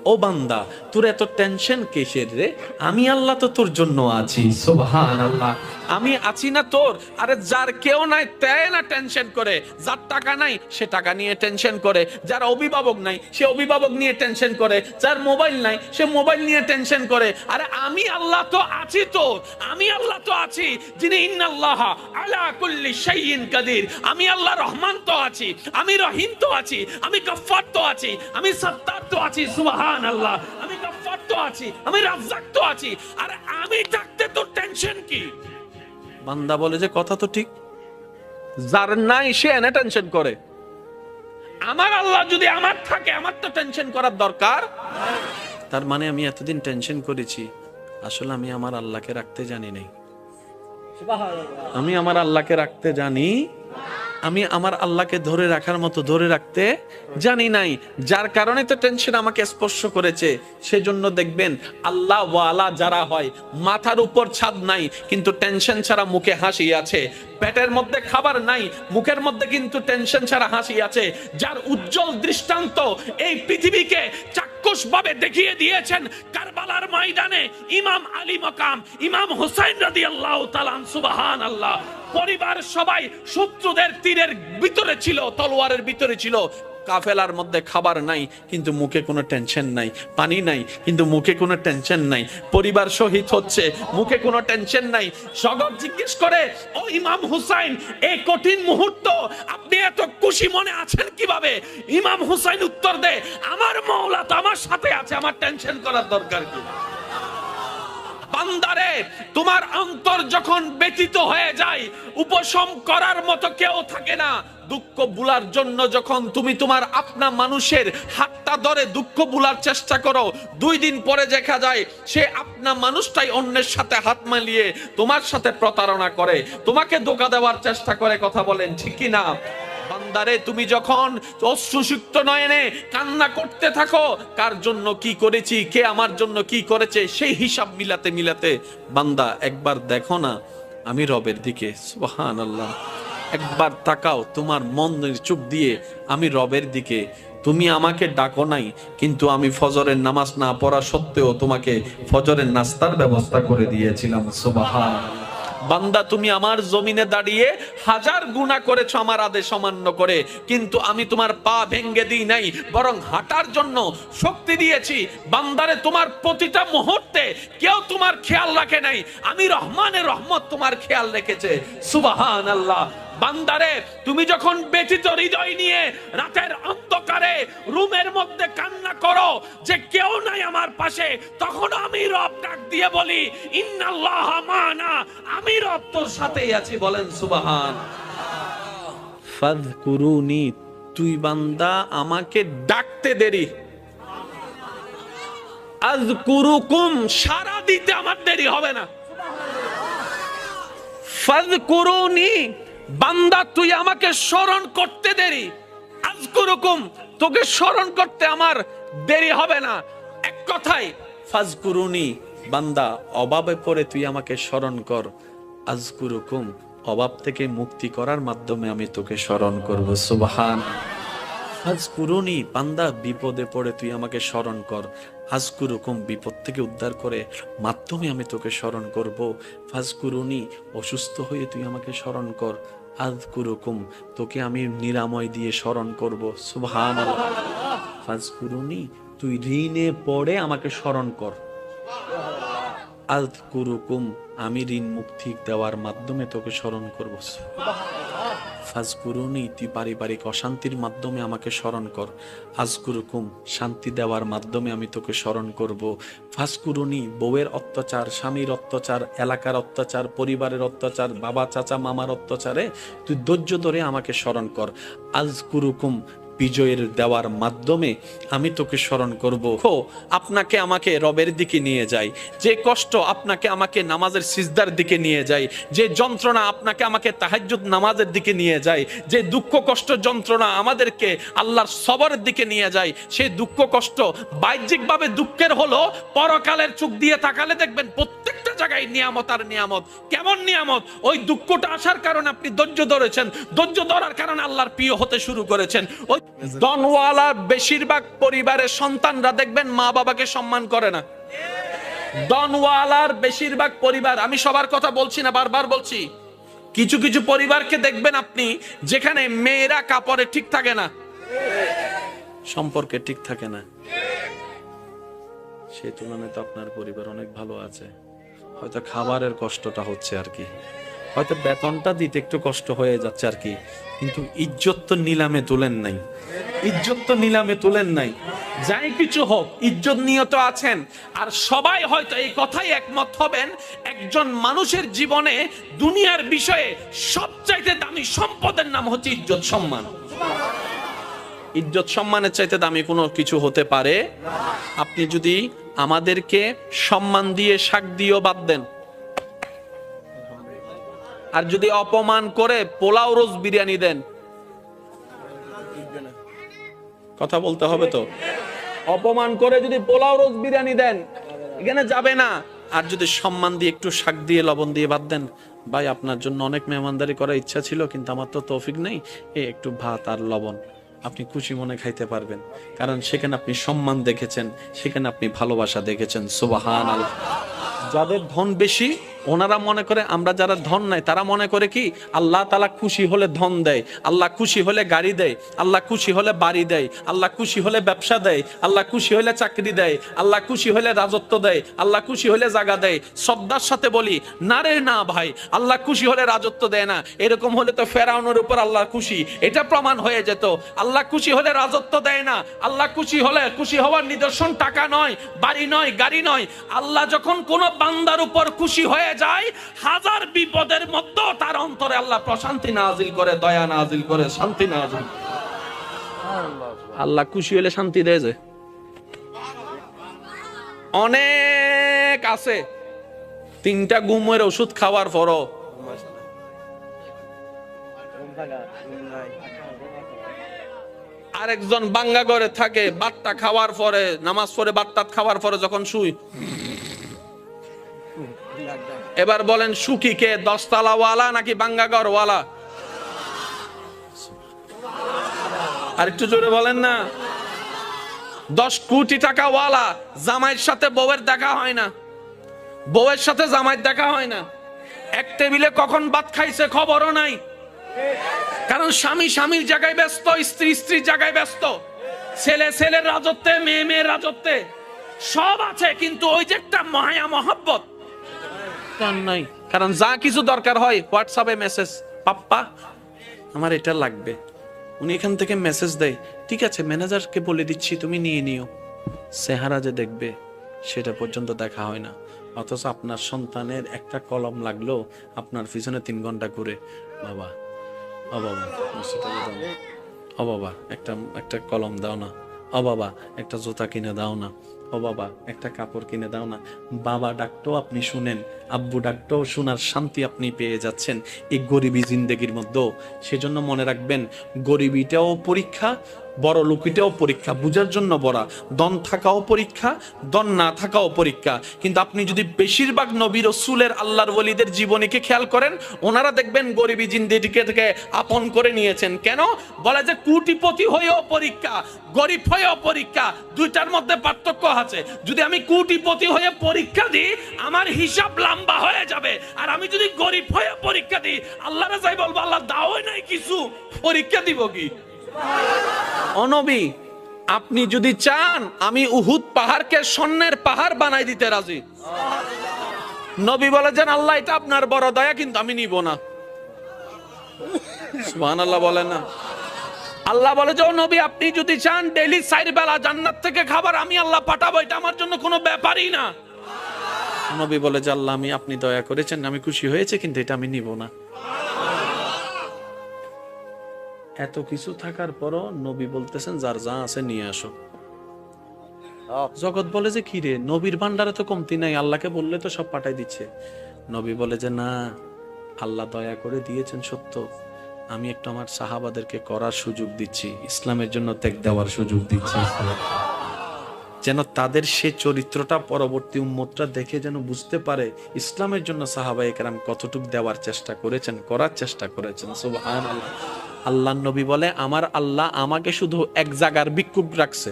ও বান্দা, তোর এত টেনশন কিসের রে? আমি আল্লাহ তো তোর জন্য আছি। সুবহানাল্লাহ। আমি আছি না তোর? আরে যার কেউ নাই তাই না টেনশন করে, যার টাকা নাই সে টাকা নিয়ে টেনশন করে, যার অভিভাবক নাই সে অভিভাবক নিয়ে টেনশন করে, যার মোবাইল নাই সে মোবাইল নিয়ে টেনশন করে। আরে আমি আল্লাহ তো আছি তোর, আমি আল্লাহ তো আছি যিনি ইন্নাল্লাহ আলা কুল্লি শাইইন কাদির। আমি আল্লাহ রহমান তো আছি, আমি রহিম তো আছি, আমি গফফার তো আছি, আমি সত্তার তো আছি। সুবহানাল্লাহ। আমি গফফার তো আছি, আমি রাজ্জাক তো আছি। আরে আমি থাকতে তোর টেনশন কি? বান্দা বলে যে কথা তো ঠিক, যার নাই সে এনে টেনশন করে। আমার আল্লাহ যদি আমার থাকে, আমার তো টেনশন করার দরকার। তার মানে আমি এতদিন টেনশন করেছি, আসলে আমি আমার আল্লাহকে রাখতে জানি নাই। আমি আমার আল্লাহকে রাখতে জানি, আমি আমার আল্লাহকে ধরে রাখার মতো ধরে রাখতে জানি নাই, যার কারণে তো টেনশন আমাকে স্পর্শ করেছে। সেজন্য দেখবেন আল্লাহ ওয়ালা যারা হয়, মাথার উপর ছাদ নাই কিন্তু টেনশন ছাড়া মুখে হাসি আছে, পেটের মধ্যে খাবার নাই মুখের মধ্যে কিন্তু টেনশন ছাড়া হাসি আছে, যার উজ্জ্বল দৃষ্টান্ত এই পৃথিবীকে চাক্ষুষ ভাবে দেখিয়ে দিয়েছেন কারবালার ময়দানে ইমাম আলী মাকাম ইমাম হুসাইন রাদিয়াল্লাহু তাআলা। সুবহানাল্লাহ। পরিবার সবাই শত্রুদের তীরের ভিতরে ছিল, তলোয়ারের ভিতরে ছিল। কাফেলার মধ্যে খাবার নাই কিন্তু মুখে কোনো টেনশন নাই, পানি নাই কিন্তু মুখে কোনো টেনশন নাই, পরিবার শহীদ হচ্ছে মুখে কোনো টেনশন নাই। জগৎ জিজ্ঞেস করে, ও ইমাম হুসাইন, এই কঠিন মুহূর্ত আপনি এত খুশি মনে আছেন কিভাবে? ইমাম হুসাইন উত্তর দেয়, আমার মাওলা তো আমার সাথে আছে, আমার টেনশন করার দরকার কি? বান্দারে, তোমার অন্তর যখন ব্যথিত হয়ে যায়, উপশম করার মতো কেউ থাকে না। দুঃখ ভুলার জন্য যখন তুমি তোমার আপনা মানুষের হাতটা ধরে দুঃখ ভুলার চেষ্টা করো, 2 দিন পরে দেখা যায় সে আপনা মানুষটাই অন্যের সাথে হাত মিলিয়ে তোমার সাথে প্রতারণা করে, তোমাকে ধোঁকা দেওয়ার চেষ্টা করে। কথা বলেন ঠিক কি না? বান্দারে, তুমি যখন অশ্রুসিক্ত নয়নে কান্না করতে থাকো, কার জন্য কি করেছি, কে আমার জন্য কি করেছে, সেই হিসাব মিলাতে মিলাতে বান্দা একবার দেখো না আমি রবের দিকে। সুবহানাল্লাহ। একবার তাকাও তোমার মনের চোখ দিয়ে আমি রবের দিকে। তুমি আমাকে ডাকো নাই কিন্তু আমি ফজরের নামাজ না পড়া সত্ত্বেও তোমাকে ফজরের নাস্তার ব্যবস্থা করে দিয়েছিলাম। সুবহানাল্লাহ। বান্দা, তুমি আমার জমিনে দাঁড়িয়ে 1000 গুনাহ করেছো আমার আদেশ অমান্য করে, কিন্তু আমি তোমার পা ভেঙে দিই নাই, বরং হাঁটার জন্য শক্তি দিয়েছি। বান্দারে, তোমার প্রতিটা মুহূর্তে কেউ তোমার খেয়াল রাখে নাই, আমি রহমানের রহমত তোমার খেয়াল রেখেছে। সুবহানাল্লাহ। বান্দারে, তুমি যখন ব্যথিত হৃদয় নিয়ে রাতের অন্ধকারে রুমের মধ্যে কান্না করো যে কেউ নাই আমার পাশে, তখন আমি রব ডাক দিয়ে বলি, ইন্নাল্লাহ মানা, আমি রব তোর সাথেই আছি। বলেন সুবহান। ফাযকুরুনি, তুই বান্দা আমাকে ডাকতে দেরি, আযকুরুকুম, সারা দিতে আমার দেরি হবে না। ফাযকুরুনি, বান্দা তুই আমাকে স্মরণ করতে দেরি, আযকুরুকুম, তোকে স্মরণ করতে আমার দেরি হবে না। এক কথায় ফাযকুরুনি, বান্দা অভাবে পড়ে তুই আমাকে স্মরণ কর, আযকুরুকুম, অভাব থেকে মুক্তি করার মাধ্যমে আমি তোকে স্মরণ করব। সুবহান। ফাযকুরুনি, বান্দা বিপদে পড়ে তুই আমাকে স্মরণ কর, আযকুরুকুম, বিপদ থেকে উদ্ধার করে মাধ্যমে আমি তোকে স্মরণ করব। ফাযকুরুনি, অসুস্থ হয়ে তুই আমাকে স্মরণ কর, আযকুরুকুম, তোকে আমি নিরাময় দিয়ে স্মরণ করব। সুবহানাল্লাহ। ফাযকুরুনি, তুই ঋণে পড়ে আমাকে স্মরণ কর, আযকুরুকুম, আমি ঋণ মুক্তি দেওয়ার মাধ্যমে তোকে স্মরণ করব। ফাযকুরুনি, তুই পারিবারিক অশান্তির মাধ্যমে আমাকে স্মরণ কর, আযকুরুকুম, শান্তি দেওয়ার মাধ্যমে আমি তোকে স্মরণ করব। ফাযকুরুনি, বউয়ের অত্যাচার, স্বামীর অত্যাচার, এলাকার অত্যাচার, পরিবারের অত্যাচার, বাবা চাচা মামার অত্যাচারে তুই ধৈর্য ধরে আমাকে স্মরণ কর, আযকুরুকুম, বিজয়ের দেওয়ার মাধ্যমে আমি তোকে স্মরণ করব। আপনাকে আমাকে রবের দিকে নিয়ে যায়, যে কষ্ট আপনাকে আমাকে নামাজের সিজদার দিকে নিয়ে যায়, যে যন্ত্রণা আপনাকে আমাকে তাহাজ্জুদ নামাজের দিকে নিয়ে যায়, যে দুঃখ কষ্ট যন্ত্রণা আমাদেরকে আল্লাহর সবরের দিকে নিয়ে যায়, সেই দুঃখ কষ্ট বাহ্যিকভাবে দুঃখের হলো, পরকালের চোখ দিয়ে তাকালে দেখবেন প্রত্যেকটা জায়গায় নিয়ামত আর নিয়ামত। কেমন নিয়ামত? ওই দুঃখটা আসার কারণে আপনি ধৈর্য ধরেছেন, ধৈর্য ধরার কারণে আল্লাহর প্রিয় হতে শুরু করেছেন। ওই ডনওয়ালা বেশিরভাগ পরিবারের সন্তানরা দেখবেন মা বাবাকে সম্মান করে না। ডনওয়ালার বেশিরভাগ পরিবার, আমি সবার কথা বলছি না, বারবার বলছি, কিছু কিছু পরিবারকে দেখবেন আপনি যেখানে মেয়েরা কাপড়ে ঠিক থাকে না, সম্পর্কে ঠিক থাকে না। সেই তুলনায় তো আপনার পরিবার অনেক ভালো আছে। হয়তো খাবারের কষ্টটা হচ্ছে আর কি, হয়তো বেতনটা দিতে একটু কষ্ট হয়ে যাচ্ছে আর কি, কিন্তু ইজ্জত তো নিলামে তুলেন নাই, ইজ্জত তো নিলামে তুলেন নাই। যাই কিছু হোক, ইজ্জত নিয়ে তো আছেন। আর সবাই হয়তো এই কথাই একমত হবেন, একজন মানুষের জীবনে দুনিয়ার বিষয়ে সবচাইতে দামি সম্পদের নাম হচ্ছে ইজ্জত সম্মান। ইজ্জত সম্মানের চাইতে দামি কোনো কিছু হতে পারে? আপনি যদি আমাদেরকে সম্মান দিয়ে শাক দিয়েও বাদ দেন, আর যদি অপমান করে পোলাও রোজ বিরিয়ানি দেন, কথা বলতে হবে তো, অপমান করে যদি পোলাও রোজ বিরিয়ানি দেন এখানে যাবে না। আর যদি সম্মান দিয়ে একটু শাক দিয়ে লবণ দিয়ে বাদ দেন, ভাই আপনার জন্য অনেক মেহমানদারি করার ইচ্ছা ছিল কিন্তু আমার তো তৌফিক নেই, একটু ভাত আর লবণ, আপনি খুশি মনে খাইতে পারবেন। কারণ সেখানে আপনি সম্মান দেখেছেন, সেখানে আপনি ভালোবাসা দেখেছেন। সুবহানাল্লাহ। যাদের ধন বেশি ওনারা মনে করে, আমরা যারা ধন নাই তারা মনে করে কি আল্লাহ তাআলা খুশি হলে ধন দেয়, আল্লাহ খুশি হলে গাড়ি দেয়, আল্লাহ খুশি হলে বাড়ি দেয়, আল্লাহ খুশি হলে ব্যবসা দেয়, আল্লাহ খুশি হলে চাকরি দেয়, আল্লাহ খুশি হলে রাজত্ব দেয়, আল্লাহ খুশি হলে জায়গা দেয়। শ্রদ্ধার সাথে বলি, না রে না ভাই, আল্লাহ খুশি হলে রাজত্ব দেয় না। এরকম হলে তো ফেরাউনের উপর আল্লাহ খুশি, এটা প্রমাণ হয়ে যেত। আল্লাহ খুশি হলে রাজত্ব দেয় না। আল্লাহ খুশি হলে, খুশি হওয়ার নিদর্শন টাকা নয়, বাড়ি নয়, গাড়ি নয়। আল্লাহ যখন কোন বান্দার উপর খুশি হয়ে যায়, হাজার বিপদের মধ্যে তার অন্তরে আল্লাহ প্রশান্তি নাজিল করে, দয়া নাজিল করে, শান্তি নাজিল। আল্লাহ খুশি হলে শান্তি দেয় যে অনেক আছে, 3টা ঘুমের ওষুধ খাওয়ার পরও আরেকজন বাঙ্গা ঘরে থাকে, বাট্টা খাওয়ার পরে, নামাজ পড়ে বাট্টাত খাওয়ার পরে যখন শুই, এবার বলেন সুখী কে, 10 তলাওয়ালা নাকি বাঙ্গাঘর ওয়ালা? আর একটু জোরে বলেন না। 10 কোটি টাকা ওয়ালা, জামাইয়ের সাথে বউয়ের দেখা হয় না, বউয়ের সাথে জামাইয়ের দেখা হয় না, এক টেবিলে কখন ভাত খাইছে খবরও নাই। কারণ স্বামী স্বামীর জায়গায় ব্যস্ত, স্ত্রী স্ত্রীর জায়গায় ব্যস্ত, ছেলে ছেলের রাজত্বে, মেয়ে মেয়ের রাজত্বে, সব আছে কিন্তু ওই যে একটা মায়া মহব্বত নাই। কারণ যা কিছু দরকার হয় হোয়াটসঅ্যাপে মেসেজ, পাপ্পা আমার এটা লাগবে, উনি এখান থেকে মেসেজ দেয়, ঠিক আছে ম্যানেজারকে বলে দিচ্ছি তুমি নিয়ে নিও। চেহারা যে দেখবে সেটা পর্যন্ত দেখা হয় না। অথচ আপনার সন্তানের একটা কলম লাগলো আপনার পিছনে 3 ঘন্টা ঘুরে, বাবা ও বাবা ও বাবা একটা কলম দাও না, ও বাবা একটা জুতা কিনে দাও না, ও বাবা একটা কাপড় কিনে দাও না। বাবা ডাকতেও আপনি শুনেন, আব্বু ডাকতেও শোনার শান্তি আপনি পেয়ে যাচ্ছেন এই গরিবী জিন্দেগির মধ্যে। সেজন্য মনে রাখবেন, গরিবিটাও পরীক্ষা, বড় লোকিটাও পরীক্ষা, বুঝার জন্য বড়। দন থাকাও পরীক্ষা, দন না থাকাও পরীক্ষা। কিন্তু আপনি যদি বেশিরভাগ নবী রাসূলের, আল্লাহর ওলিদের জীবনীকে খেয়াল করেন, ওনারা দেখবেন গরিবী জিন্দেগিকে থেকে আপন করে নিয়েছেন। কেন? বলে যে কোটিপতি হয়েও পরীক্ষা, গরিব হয়েও পরীক্ষা, দুইটার মধ্যে পার্থক্য আছে। যদি আমি কোটিপতি হয়ে পরীক্ষা দিই আমার হিসাব লম্বা হয়ে যাবে, আর আমি যদি গরিব হয়ে পরীক্ষা দিই আল্লাহরে যাই বলবো আল্লাহ দাওই নাই কিছু, পরীক্ষা দিব কি? ও নবী, আপনি যদি চান আমি উহুদ পাহাড়কে স্বর্ণের পাহাড় বানাই দিতে রাজি। নবী বলে যেন আল্লাহ এটা আপনার বড় দয়া, কিন্তু আমি নিব না। সুবহানাল্লাহ বলেন না। আল্লাহ বলে যে ও নবী আপনি যদি চান ডেইলি 4 বেলা জান্নাত থেকে খাবার আমি আল্লাহ পাঠাবো, এটা আমার জন্য কোনো ব্যাপারই না। নবী বলে যে আল্লাহ আমি, আপনি দয়া করেছেন, আমি খুশি হয়েছে, কিন্তু এটা আমি নিব না। এত কিছু থাকার পরও নবী বলতেছেন যার যা আছে নিয়ে আসো। জগৎ বলে যে কি রে, নবীর ভান্ডারে তো কমতি নাই, আল্লাহকে বললে তো সব পাঠাই দিচ্ছে। নবী বলে যে না, আল্লাহ দয়া করে দিয়েছেন সত্য, আমি একটু আমার সাহাবাদেরকে করার সুযোগ দিচ্ছি, ইসলামের জন্য ত্যাগ দেওয়ার সুযোগ দিচ্ছি। যেন তাদের সে চরিত্রটা পরবর্তী উম্মতরা দেখে যেন বুঝতে পারে ইসলামের জন্য সাহাবায়ে কেরাম কতটুক দেওয়ার চেষ্টা করেছেন, করার চেষ্টা করেছেন। সুবহানাল্লাহ। আল্লাহর নবী বলে, আমার আল্লাহ আমাকে শুধু এক জায়গার ভিক্ষুক রাখছে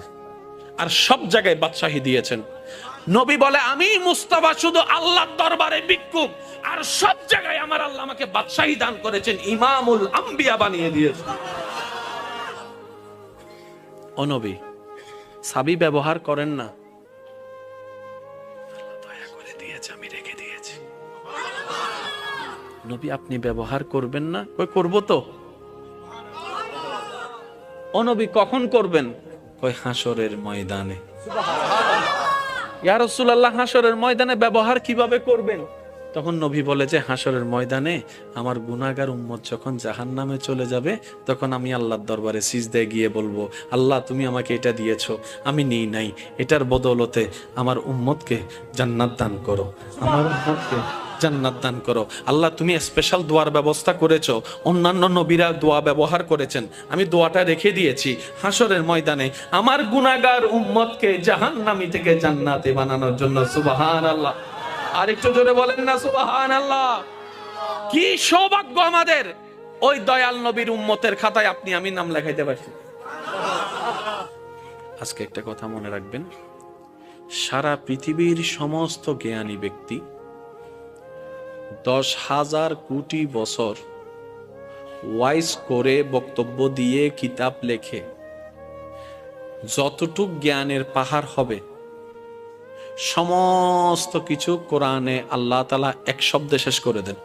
আর সব জায়গায় বাদশাহী দিয়েছেন। নবী বলে, আমি মুস্তাফা শুধু আল্লাহর দরবারে ভিক্ষুক আর সব জায়গায় আমার আল্লাহ আমাকে বাদশাহী দান করেছেন, ইমামুল আম্বিয়া বানিয়ে দিয়েছেন। ও নবী, সাবি ব্যবহার করেন না, দয়া করে দিয়েছে, আমি রেখে দিয়েছি। নবী, আপনি ব্যবহার করবেন না? কই করব তো। ও নবী, কখন করবেন? কই হাসরের ময়দানে। ইয়া রাসূলুল্লাহ, হাসরের ময়দানে ব্যবহার কিভাবে করবেন? তখন নবী বলে যে, হাসরের ময়দানে আমার গুনাহগার উম্মত যখন জাহান্নামে চলে যাবে, তখন আমি আল্লাহর দরবারে সিজদায় গিয়ে বলবো, আল্লাহ তুমি আমাকে এটা দিয়েছো, আমি নিই নাই, এটার বদৌলতে আমার উম্মতকে জান্নাত দান করো, আমার উম্মতকে জান্নাত দান করো। আল্লাহ তুমি স্পেশাল দোয়ার ব্যবস্থা করেছো, অন্যান্য নবীরা দোয়া ব্যবহার করেছেন, আমি দোয়াটা রেখে দিয়েছি হাসরের ময়দানে আমার গুনাহগার উম্মতকে জাহান্নামী থেকে জান্নাতে বানানোর জন্য। সুবহানাল্লাহ। আর একটু জোরে বলেন না সুবহানাল্লাহ। কি সৌভাগ্য আমাদের, ওই দয়াল নবীর উম্মতের খাতায় আপনি আমি নাম লেখাইতে পারছি। আজকে একটা কথা মনে রাখবেন, সারা পৃথিবীর সমস্ত জ্ঞানী ব্যক্তি 10,000 কোটি বছর ওয়াইজ করে বক্তব্য দিয়ে কিতাব লেখে যতটুক জ্ঞানের পাহাড় হবে, সমস্ত কিছু কোরআনে আল্লাহ তাআলা এক শব্দে শেষ করে দেন।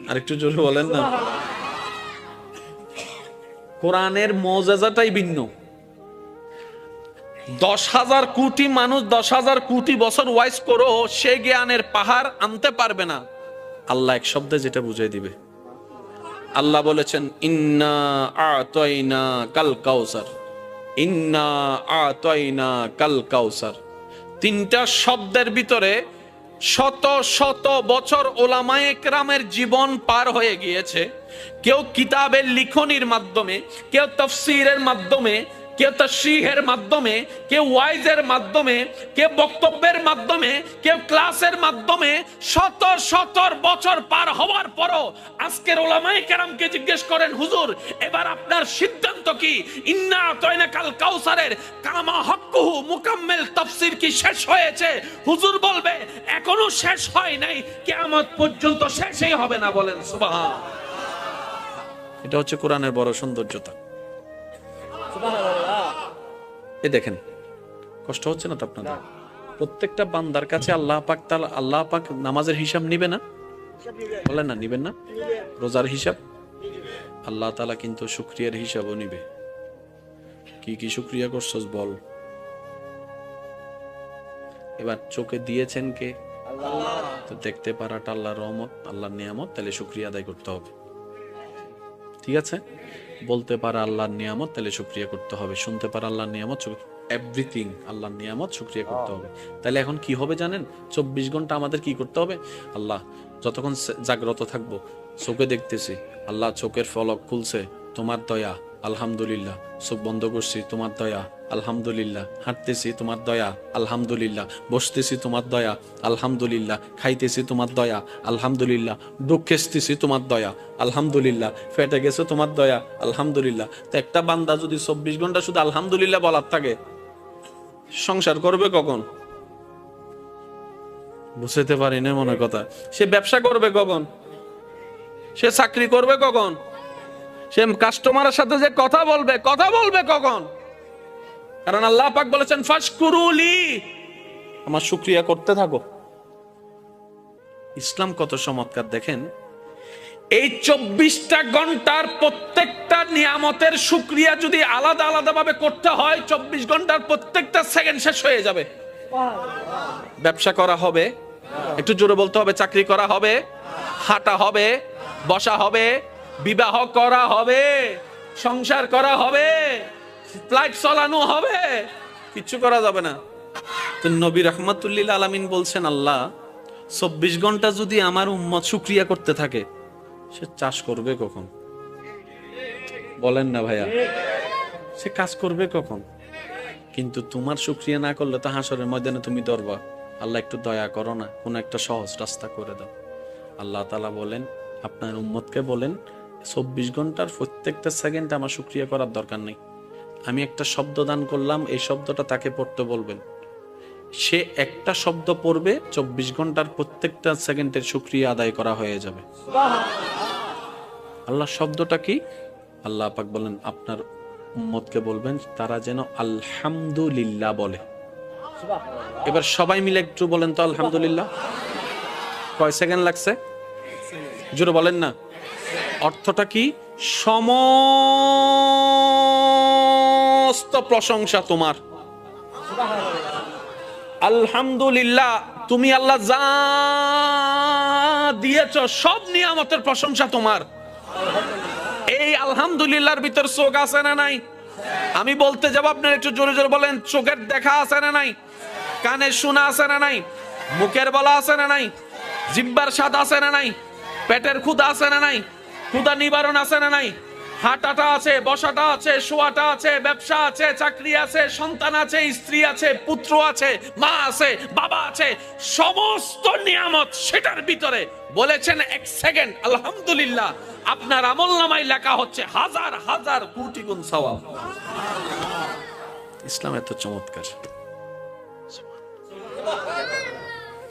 আরেকটু জোরে বলেন না। কোরআনের মুজিজাটাই ভিন্ন। 10,000 কোটি মানুষ 10,000 কোটি বছর ওয়াইজ করো, সে জ্ঞানের পাহাড় আনতে পারবে না। আল্লাহ এক শব্দে যেটা বুঝিয়ে দিবে। আল্লাহ বলেছেন, ইন্না আতাইনা কাল কাউসার, ইন্না আতাইনা কাল কাউসার। তিনটা শব্দের ভিতরে শত শত বছর ওলামায়ে কেরামের জীবন পার হয়ে গিয়েছে। কেউ কিতাবের লিখনির মাধ্যমে, কেউ তাফসীরের মাধ্যমে, কেউ তাশরীহের মাধ্যমে, কেউ ওয়াইজের মাধ্যমে, কেউ বক্তব্যের মাধ্যমে, কেউ ক্লাসের মাধ্যমে শত শত বছর পার হওয়ার পরও আজকের উলামায়ে কেরামকে জিজ্ঞেস করেন, হুজুর এবার আপনার সিদ্ধান্ত কি? ইন্না আতাইনা কাল কাউসারের কামা হক্কুহু মুকাম্মিল তাফসীর কি শেষ হয়েছে? হুজুর বলবে এখনো শেষ হয় নাই, কিয়ামত পর্যন্ত শেষই হবে না। বলেন সুবহান। এটা হচ্ছে কোরআনের বড় সৌন্দর্যতা। এ দেখেন, কষ্ট হচ্ছে না তো আপনাদের? প্রত্যেকটা বান্দার কাছে আল্লাহ পাক নামাজের হিসাব নিবে না? বলেন না, নিবেন না? রোজার হিসাব আল্লাহ তাআলা কিন্তু শুকরিয়ার হিসাবও নিবে। কি কি শুকরিয়া করছস বল। এবার চোখে দিয়েছেন কে? আল্লাহ। তো দেখতে পারাটা আল্লাহর রহমত, আল্লাহর নিয়ামত, তাহলে শুকরিয়া আদায় করতে হবে। ঠিক আছে? বলতে পারা আল্লাহর নিয়ামত, তাহলে শুকরিয়া করতে হবে। শুনতে পারা আল্লাহর নিয়ামত, এভরিথিং আল্লাহর নিয়ামত, শুকরিয়া করতে হবে। তাহলে এখন কি হবে জানেন? 24 ঘন্টা আমাদের কি করতে হবে? আল্লাহ, যতক্ষণ জাগ্রত থাকবো, চোখে দেখতেছি, আল্লাহ চোখের ফলক খুলছে, তোমার দয়া, আলহামদুলিল্লাহ। চোখ বন্ধ করছি, তোমার দয়া, আলহামদুলিল্লাহ। হাঁটতেছি, তোমার দয়া, আলহামদুলিল্লাহ। বসতেছি, তোমার দয়া, আলহামদুলিল্লাহ। খাইতেছি, তোমার দয়া, আলহামদুলিল্লাহ। ঢুকেছি, তোমার দয়া, আলহামদুলিল্লাহ। ফেটে গেছে, তোমার দয়া, আলহামদুলিল্লাহ। তো একটা বান্দা যদি 24 ঘন্টা শুধু আলহামদুলিল্লাহ বলার থাকে, সংসার করবে কখন? বুঝতে পারি না মনে কথা। সে ব্যবসা করবে কখন? সে চাকরি করবে কখন? সে কাস্টমারের সাথে যে কথা বলবে কখন? কারণ আল্লাহ পাক বলেছেন, ফাশকুরুলি, আমার শুকরিয়া করতে থাকো। ইসলাম কত চমৎকার দেখেন। এই 24টা ঘন্টার প্রত্যেকটা নিয়ামতের শুকরিয়া যদি আলাদা আলাদা ভাবে করতে হয়, 24 ঘন্টার প্রত্যেকটা সেকেন্ড শেষ হয়ে যাবে। ব্যবসা করা হবে, একটু জোরে বলতে হবে, চাকরি করা হবে, হাঁটা হবে, বসা হবে, বিবাহ করা হবে, সংসার করা হবে, ফ্লাইট চালানো হবে, কিচ্ছু করা যাবে না। তো নবী রাহমাতুল্লিল আলামিন বলছেন, আল্লাহ 24 ঘন্টা যদি আমার উম্মত শুকরিয়া করতে থাকে, সে চাষ করবে কখন? বলেন না ভাইয়া, সে কাজ করবে কখন? কিন্তু তোমার শুকরিয়া না করলে তো হাসরের ময়দানে তুমি ধরবা। আল্লাহ একটু দয়া করো না, কোনো একটা সহজ রাস্তা করে দাও। আল্লাহ তাআলা বলেন, আপনার উম্মতকে বলেন 24 ঘন্টার প্রত্যেকটা সেকেন্ড আমার শুকরিয়া করার দরকার নেই। আমি একটা শব্দ দান করলাম, এই শব্দটা তাকে পড়তে বলবেন, সে একটা শব্দ পড়বে, 24 ঘন্টার প্রত্যেকটা সেকেন্ডের শুকরিয়া আদায় করা হয়ে যাবে। আল্লাহ শব্দটা কি? আল্লাহ পাক বলেন আপনার উম্মতকে বলবেন তারা যেন আলহামদুলিল্লাহ বলে। এবার সবাই মিলে একটু বলেন তো আলহামদুলিল্লাহ। কয় সেকেন্ড লাগছে? জোরে বলেন না। অর্থটা কি? সমস্ত প্রশংসা তোমার। আলহামদুলিল্লাহ, তুমি আল্লাহ যা দিয়েছ সব নিয়ামতের প্রশংসা তোমার। এই আলহামদুলিল্লাহর ভিতর চোখ আছে না নাই? আমি বলতে যাব, আপনার একটু জোরে জোরে বলেন। চোখের দেখা আছে না নাই? কানের শোনা আছে না নাই? মুখের বলা আছে না নাই? জিহ্বার স্বাদ আছে না নাই? পেটের ক্ষুধা আছে না নাই? ক্ষুধা নিবারণ আছে না নাই? হাঁটাটা আছে, বসাটা আছে, শোয়াটা আছে, ব্যবসা আছে, চাকরি আছে, সন্তান আছে, স্ত্রী আছে, পুত্র আছে, মা আছে, বাবা আছে, সমস্ত নিয়ামত সেটার ভিতরে বলেছেন এক সেকেন্ড আলহামদুলিল্লাহ, আপনার আমলনামায় লেখা হচ্ছে হাজার হাজার কোটি গুণ সওয়াব। ইসলাম এত চমৎকার।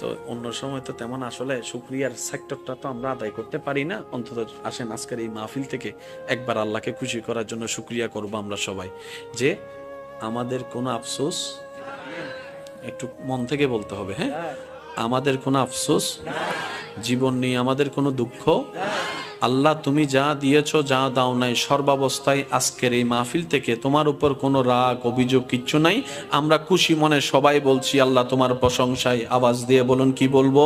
তো অন্য সময় তো তেমন আসলে শুকরিয়ার সেক্টরটা তো আমরা আদায় করতে পারি না। অন্তত আসেন আজকের এই মাহফিল থেকে একবার আল্লাহকে খুশি করার জন্য শুকরিয়া করব আমরা সবাই, যে আমাদের কোনো আফসোস, একটু মন থেকে বলতে হবে, হ্যাঁ, আমাদের কোনো আফসোস জীবন নেই, আমাদের কোনো দুঃখ। আল্লাহ তুমি যা দিয়েছো, যা দাও নাই, সর্বাবস্থায় আজকের এই মাহফিল থেকে তোমার উপর কোনো রাগ অভিযোগ কিচ্ছু নাই। আমরা খুশি মনে সবাই বলছি আল্লাহ তোমার প্রশংসায়। আওয়াজ দিয়ে বলুন, কি বলবো?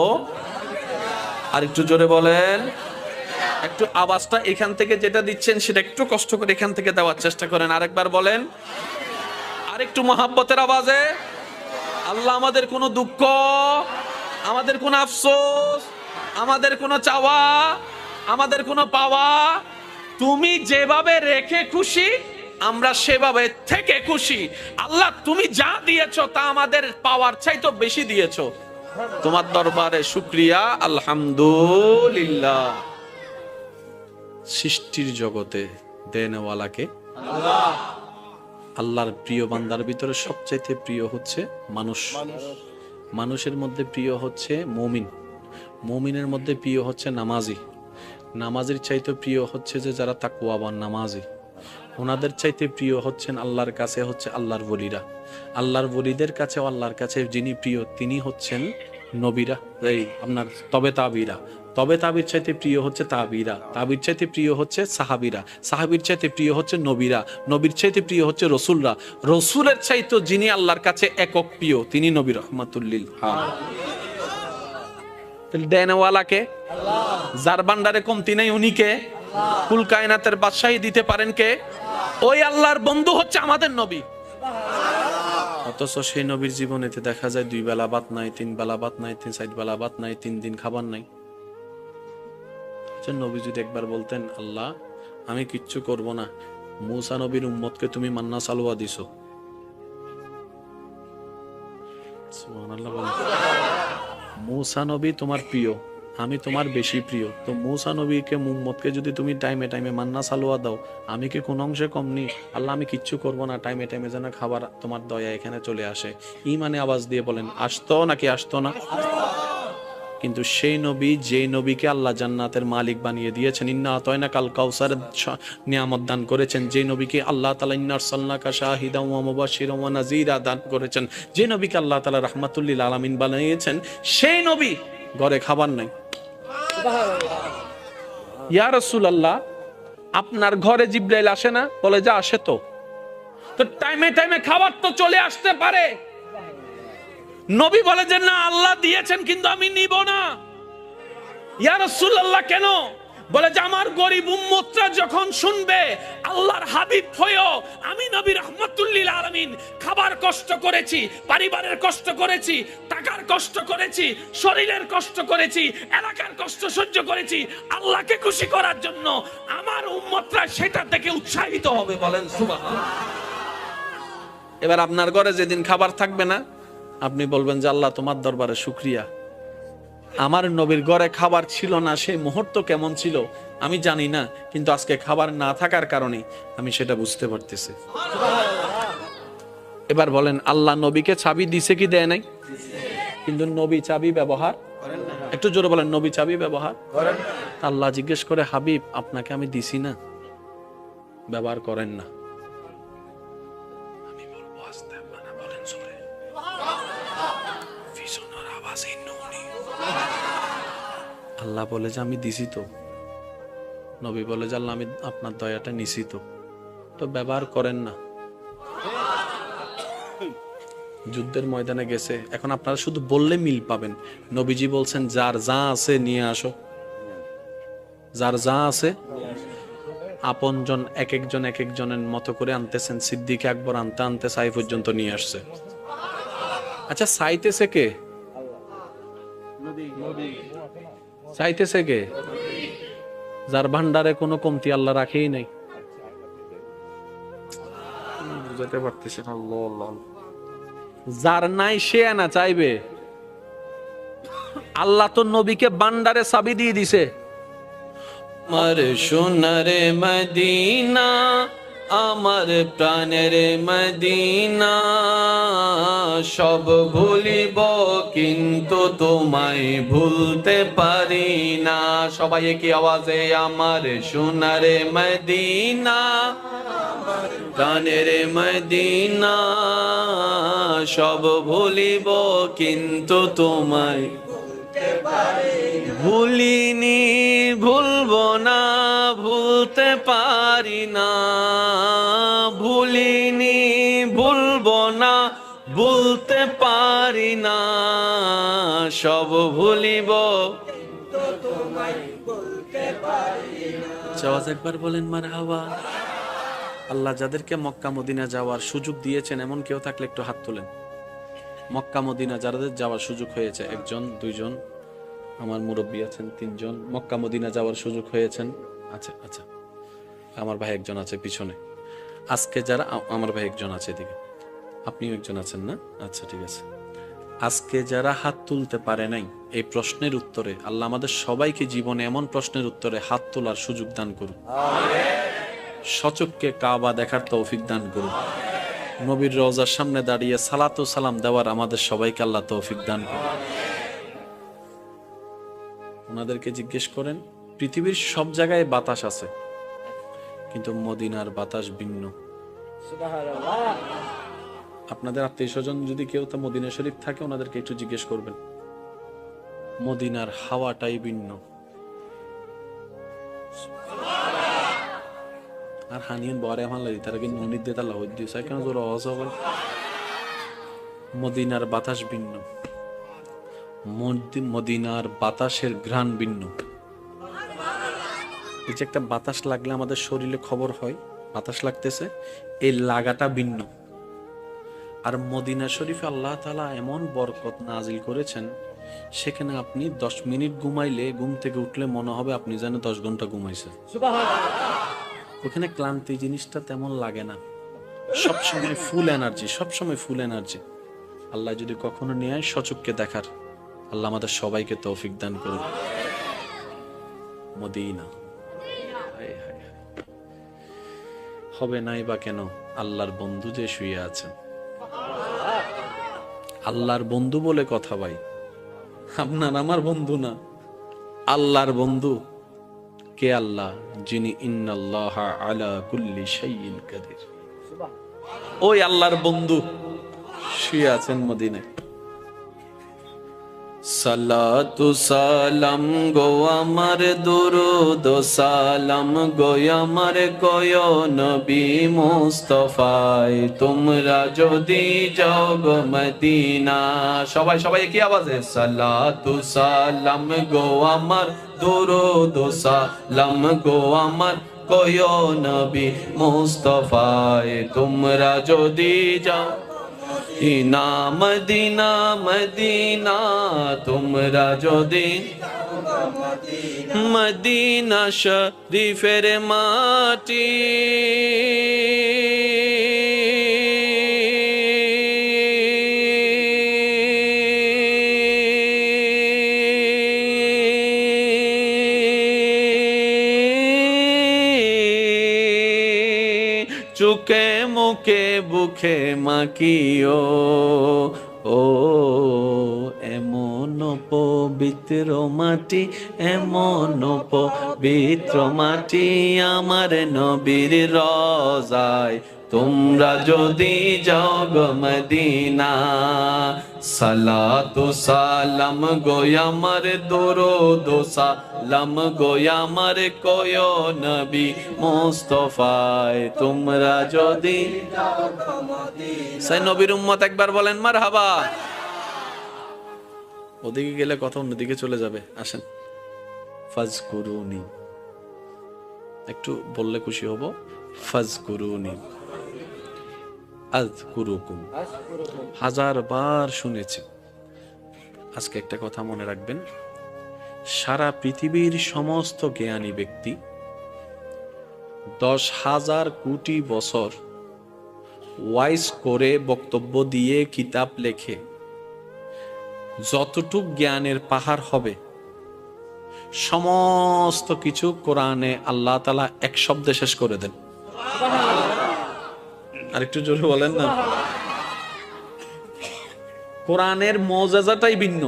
আর একটু জোরে বলেন। একটু আওয়াজটা এখান থেকে যেটা দিচ্ছেন সেটা একটু কষ্ট করে এখান থেকে দেওয়ার চেষ্টা করেন। আরেকবার বলেন, আর একটু মহাব্বতের আওয়াজে। আল্লাহ আমাদের কোনো দুঃখ, আমাদের কোনো আফসোস, আমাদের কোনো চাওয়া, আমাদের কোনো পাওয়া তুমি যেভাবে রেখে খুশি, আমরা সেভাবে থেকে খুশি। আল্লাহ তুমি যা দিয়েছো তা আমাদের পাওয়ার চাইতে বেশি দিয়েছো। তোমার দরবারে শুকরিয়া, আলহামদুলিল্লাহ। সৃষ্টির জগতে দেনওয়ালাকে আল্লাহ। আল্লাহর প্রিয় বান্দার ভিতরে সবচাইতে প্রিয় হচ্ছে মানুষ। মানুষের মধ্যে প্রিয় হচ্ছে মুমিন, মুমিনের মধ্যে প্রিয় হচ্ছে নামাজি, নামাজির চাইতে প্রিয় হচ্ছে যে যারা তাকওয়াবান নামাজি, ওনাদের চাইতে প্রিয় হচ্ছেন আল্লাহর কাছে হচ্ছে আল্লাহর ওলিরা। আল্লাহর ওলিদের কাছে, আল্লাহর কাছে যিনি প্রিয় তিনি হচ্ছেন নবীরা, এই আপনার তবে তাবিরা। তবে তাবির চাইতে প্রিয় হচ্ছে তাবিরা, তাবির চাইতে প্রিয় হচ্ছে সাহাবিরা, সাহাবির চাইতে প্রিয় হচ্ছে নবীরা, নবীর চাইতে প্রিয় হচ্ছে রসুলরা, রসুলের চাইতে যিনি আল্লাহর কাছে একক প্রিয় তিনি নবী রহমাতুল্লিল দেনওয়ালাকে আল্লাহ। যার ভান্ডারে কমতি নেই উনি কে? কুল কায়নাতের বাদশাহী দিতে পারেন কে? ওই আল্লাহর বন্ধু হচ্ছে আমাদের নবী। অথচ সেই নবীর জীবনেতে দেখা যায় 2 বেলা ভাত নাই, 3 বেলা ভাত নাই, 4 বেলা ভাত নাই, 3 দিন খাবার নাই। নবী যদি একবার বলতেন আল্লাহ আমি কিচ্ছু করব না, মূসা নবীর উম্মতকে তুমি মান্না সালোয়া দিছো, সুবহানাল্লাহ বলেন। মূসা নবী তোমার প্রিয়, আমি তোমার বেশি প্রিয়, তো মূসা নবীকে উম্মতকে যদি তুমি টাইমে টাইমে মান্না সালোয়া দাও, আমি কি কোন অংশে কম নি? আল্লাহ আমি কিচ্ছু করব না, টাইমে টাইমে যেন খাবার তোমার দয়া এখানে চলে আসে। ইমানে আওয়াজ দিয়ে বলেন আসতো নাকি আসতো না? কিন্তু সেই নবী, যে নবীকে আল্লাহ জান্নাতের মালিক বানিয়ে দিয়েছেন, ইন্না আতাইনা কাল কাউসার নিয়ামত দান করেছেন, যে নবীকে আল্লাহ তাআলা ইন্না আরসালনাকা শাহিদান ওয়া মুবাশশিরান ওয়া নাযীরা দান করেছেন, যে নবীকে আল্লাহ তাআলা রাহমাতুল লিল আলামিন বানিয়েছেন, সেই নবী ঘরে খাবার নাই। সুবহানাল্লাহ। ইয়া রাসূলুল্লাহ আপনার ঘরে জিবরাইল আসে না? বলে যা আসে তো টাইমে টাইমে খাবার তো চলে আসতে পারে। নবী বলে যে না আল্লাহ দিয়েছেন কিন্তু আমি নিব না। ইয়া রাসূলুল্লাহ কেন? বলে যে আমার গরিব উম্মতরা যখন শুনবে আল্লাহর হাবিব হয়েও আমি নবী রাহমাতুল লিল আলামিন খাবার কষ্ট করেছি, পরিবারের কষ্ট করেছি, টাকার কষ্ট করেছি, শরীরের কষ্ট করেছি, এলাকার কষ্ট সহ্য করেছি, আল্লাহকে খুশি করার জন্য আমার উম্মতরা সেটা থেকে উৎসাহিত হবে। বলেন সুবহানাল্লাহ। এবার আপনার ঘরে যেদিন খাবার থাকবে না, আপনি বলবেন যে আল্লাহ তোমার দরবারে শুকরিয়া, আমার নবীর ঘরে খাবার ছিল না, সেই মুহূর্ত কেমন ছিল আমি জানি না, কিন্তু আজকে খাবার না থাকার কারণে আমি সেটা বুঝতে পারতেছি। এবার বলেন, আল্লাহ নবীকে চাবি দিছে কি দেয় নাই? কিন্তু নবী চাবি ব্যবহার করেন না। একটু জোরে বলেন, নবী চাবি ব্যবহার করেন না। আল্লাহ জিজ্ঞেস করে, হাবিব আপনাকে আমি দিছি না, ব্যবহার করেন না। আমি বলবো আস্তে, আপনারা বলেন জোরে। ফিসনের আওয়াজে নুনি। আল্লাহ বলে যে আমি দিছি তো, নবী বলে যে আল্লাহ আমি আপনার দয়াটা নিছি তো, তো ব্যবহার করেন না। যুদ্ধের ময়দানে গেছে, এখন আপনারা শুধু বললে মিল পাবেন। নবীজি বলছেন যার যা আছে নিয়ে আসো, যার যা আছে। আপনজন এক একজনের মতো করে আনতেছেন। সিদ্দিক আকবর আনতে আনতে সাই পর্যন্ত নিয়ে আসছে। আচ্ছা, চাইতেছে কে? চাইতেছে কে? যার ভান্ডারে কোনো কমতি আল্লাহ রাখেই নাই। বুঝাতে পারতেছেন? আল্লাহ, যার নাই সে না চাইবে। আল্লাহ তো নবীকে ভান্ডারে চাবি দিয়ে দিছে। আমার সোনারে মদিনা, আমার প্রাণের মদিনা, সব ভুলিব কিন্তু তোমায় ভুলতে পারি না। সবাই কি আওয়াজে, আমার সোনারে মদিনা, প্রাণের মদিনা, সব ভুলিব কিন্তু তোমায় ভুলিনি, ভুলবো না, ভুলতে পারি না, ভুলিনি, ভুলবো না, ভুলতে পারি না, সব ভুলিব। আওয়াজ একবার বলেন মারহাবা। আল্লাহ যাদেরকে মক্কা মদিনা যাওয়ার সুযোগ দিয়েছেন, এমন কেউ থাকলে একটু হাত তোলেন। মক্কা মদিনা যাদের যাওয়ার সুযোগ হয়েছে, একজন, দুইজন, আমার মুরব্বী আছেন, তিনজন মক্কা মদিনা যাওয়ার সুযোগ হয়েছেন। আচ্ছা আচ্ছা, আমার ভাই একজন আছে পিছনে। আজকে যারা, আমার ভাই একজন আছে এদিকে, আপনিও একজন আছেন না? আচ্ছা ঠিক আছে। আজকে যারা হাত তুলতে পারে নাই, এই প্রশ্নের উত্তরে আল্লাহ আমাদের সবাইকে জীবনে এমন প্রশ্নের উত্তরে হাত তোলার সুযোগ দান করুন। সচক্ষে কাবা দেখার তৌফিক দান করুন। নবীর রওজার সামনে দাঁড়িয়ে সালাত ও সালাম দেওয়ার আমাদের সবাইকে আল্লাহ তৌফিক দান করুন। ওনাদেরকে জিজ্ঞেস করেন, পৃথিবীর সব জায়গায় বাতাস আছে, কিন্তু মদিনার বাতাস ভিন্ন। আপনাদের আত্মীয় স্বজন যদি কেউ তা মদিনা শরীফ থাকে, ওনাদেরকে একটু জিজ্ঞেস করবেন, মদিনার হাওয়াটাই ভিন্ন। আর হানিয়ান বরে আমার লাগি তারা কিন্তু নুনিত দিয়ে তালা হইতে দিয়েছে কেন জোর আওয়াজ হবে। মদিনার বাতাস ভিন্ন, মদিনার বাতাসের ঘ্রাণ ভিন্ন। এই যে একটা বাতাস লাগলে আমাদের শরীরে খবর হয় বাতাস লাগতেছে, এই লাগাটা ভিন্ন। আর মদিনা শরীফে আল্লাহ তাআলা এমন বরকত নাজিল করেছেন, সেখানে আপনি 10 মিনিট ঘুমাইলে, ঘুম থেকে উঠলে মনে হবে আপনি যেন 10 ঘন্টা ঘুমাইছেন। ওখানে ক্লান্তি জিনিসটা তেমন লাগে না, সবসময় ফুল এনার্জি, সবসময় ফুল এনার্জি। আল্লাহ যদি কখনো নিয়ে আয় সচক্ষে দেখার, আল্লাহ আমাদের সবাইকে তৌফিক দান করুন। মদিনা হবে নাই বা কেন? আল্লাহর বন্ধু যে শুয়ে আছেন, আল্লাহর বন্ধু বলে কথা ভাই, আপনার আমার বন্ধু না, আল্লাহর বন্ধু। কে? আল্লাহ, যিনি ইন্নাল্লাহা আলা কুল্লি শাইইন কাদির। ওই আল্লাহর বন্ধু শুয়ে আছেন মদিনায়। সালাতু সালাম গো আমার, দুরুদ সালাম গো আমার, কয় নবী মুস্তাফায় তোমরা যদি যাও গো মদিনা। সবাই সবাই কি আওয়াজে? সালাতু সালাম গো আমার, দুরুদ সালাম গো আমার, কয় নবী মুস্তাফায় তোমরা যদি যাও মদিনা মদিনা মদিনা, তোমরা যদি মদিনা শরীফের মাটি চুকে মুখে বুকে মাখিও, ও এমন পবিত্র মাটি, এমন পবিত্র মাটি আমার নবীর রওজায়, তোমরা যদি যাও গো মদিনা, সালাতু সালাম গো আমার দরুদ সালাম গো আমার কোয় নবী মুস্তাফায়, তোমরা যদি যাও গো মদিনা। সেই নবীর উম্মত একবার বলেন মারহাবা। ওদিকে গেলে কথা অন্যদিকে চলে যাবে, আসেন। ফাজকুরুনি, একটু বললে খুশি হব। ফাজকুরুনি আযকুরুকুম, হাজার বার শুনেছি। আজকে একটা কথা মনে রাখবেন, সারা পৃথিবীর সমস্ত জ্ঞানী ব্যক্তি 10,000 কোটি বছর ওয়াইজ করে বক্তব্য দিয়ে কিতাব লেখে যতটুক জ্ঞানের পাহাড় হবে, সমস্ত কিছু কোরআনে আল্লাহ তাআলা এক শব্দে শেষ করে দেন। আরেকটু জোরে বলেন না। কোরআনের মওজাজাটাই ভিন্ন।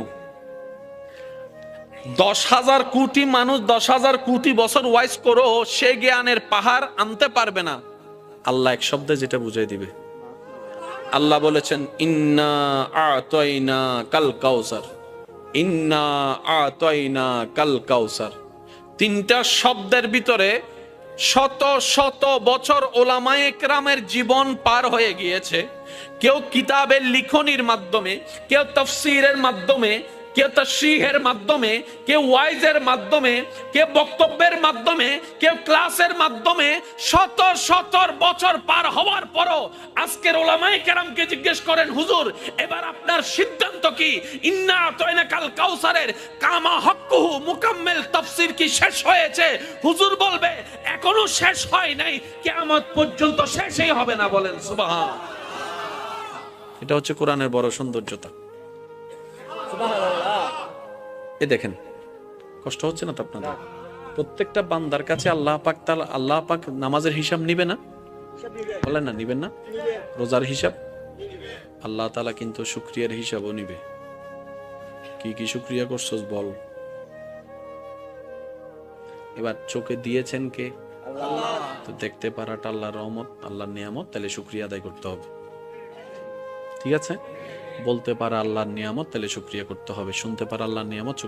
10,000 কোটি মানুষ 10,000 কোটি বছর ওয়াইজ করো, সে জ্ঞানের পাহাড় আনতে পারবে না। আল্লাহ এক শব্দে যেটা বুঝাই দিবে। আল্লাহ বলেছেন ইন্না আ'তাইনা কাল কাউসার, ইন্না আ'তাইনা কাল কাউসার। তিনটা শব্দের ভিতরে শত শত বছর ওলামায়ে কেরামের জীবন পার হয়ে গিয়েছে। কেউ কিতাবের লিখনির মাধ্যমে, কেউ তাফসীরের মাধ্যমে, কেউ তাশরীহের মাধ্যমে, কেউ ওয়াইজের মাধ্যমে, কেউ বক্তব্যের মাধ্যমে, কেউ ক্লাসের মাধ্যমে শত শত বছর পার হওয়ার পরও আজকের ওলামায়ে কেরামকে জিজ্ঞেস করেন, হুজুর এবার আপনার সিদ্ধান্ত কি? ইন্না আ'তাইনা কাল কাউসারের কামা হক্কুহু মুকাম্মিল তাফসীর কি শেষ হয়েছে? হুজুর বলবে এখনো শেষ হয় নাই, কিয়ামত পর্যন্ত শেষই হবে না। বলেন সুবহান। এটা হচ্ছে কোরআনের বড় সৌন্দর্যতা। এ দেখেন, কষ্ট হচ্ছে না তো আপনাদের? প্রত্যেকটা বান্দার কাছে আল্লাহ পাক নামাজের হিসাব নিবে না? বলেন না, নিবেন না? রোজার হিসাব আল্লাহ তাআলা কিন্তু শুকরিয়ার হিসাবও নিবে। কি কি শুকরিয়া করছস বল। এবার চোখে দিয়েছেন কে? আল্লাহ। তো দেখতে পারাটা আল্লাহর রহমত, আল্লাহর নিয়ামত, তাহলে শুকরিয়া আদায় করতে হবে। ঠিক আছে? বলতে পারা আল্লাহর নিয়ামত, তাহলে শুকরিয়া করতে হবে। শুনতে পারা আল্লাহর নিয়ামত,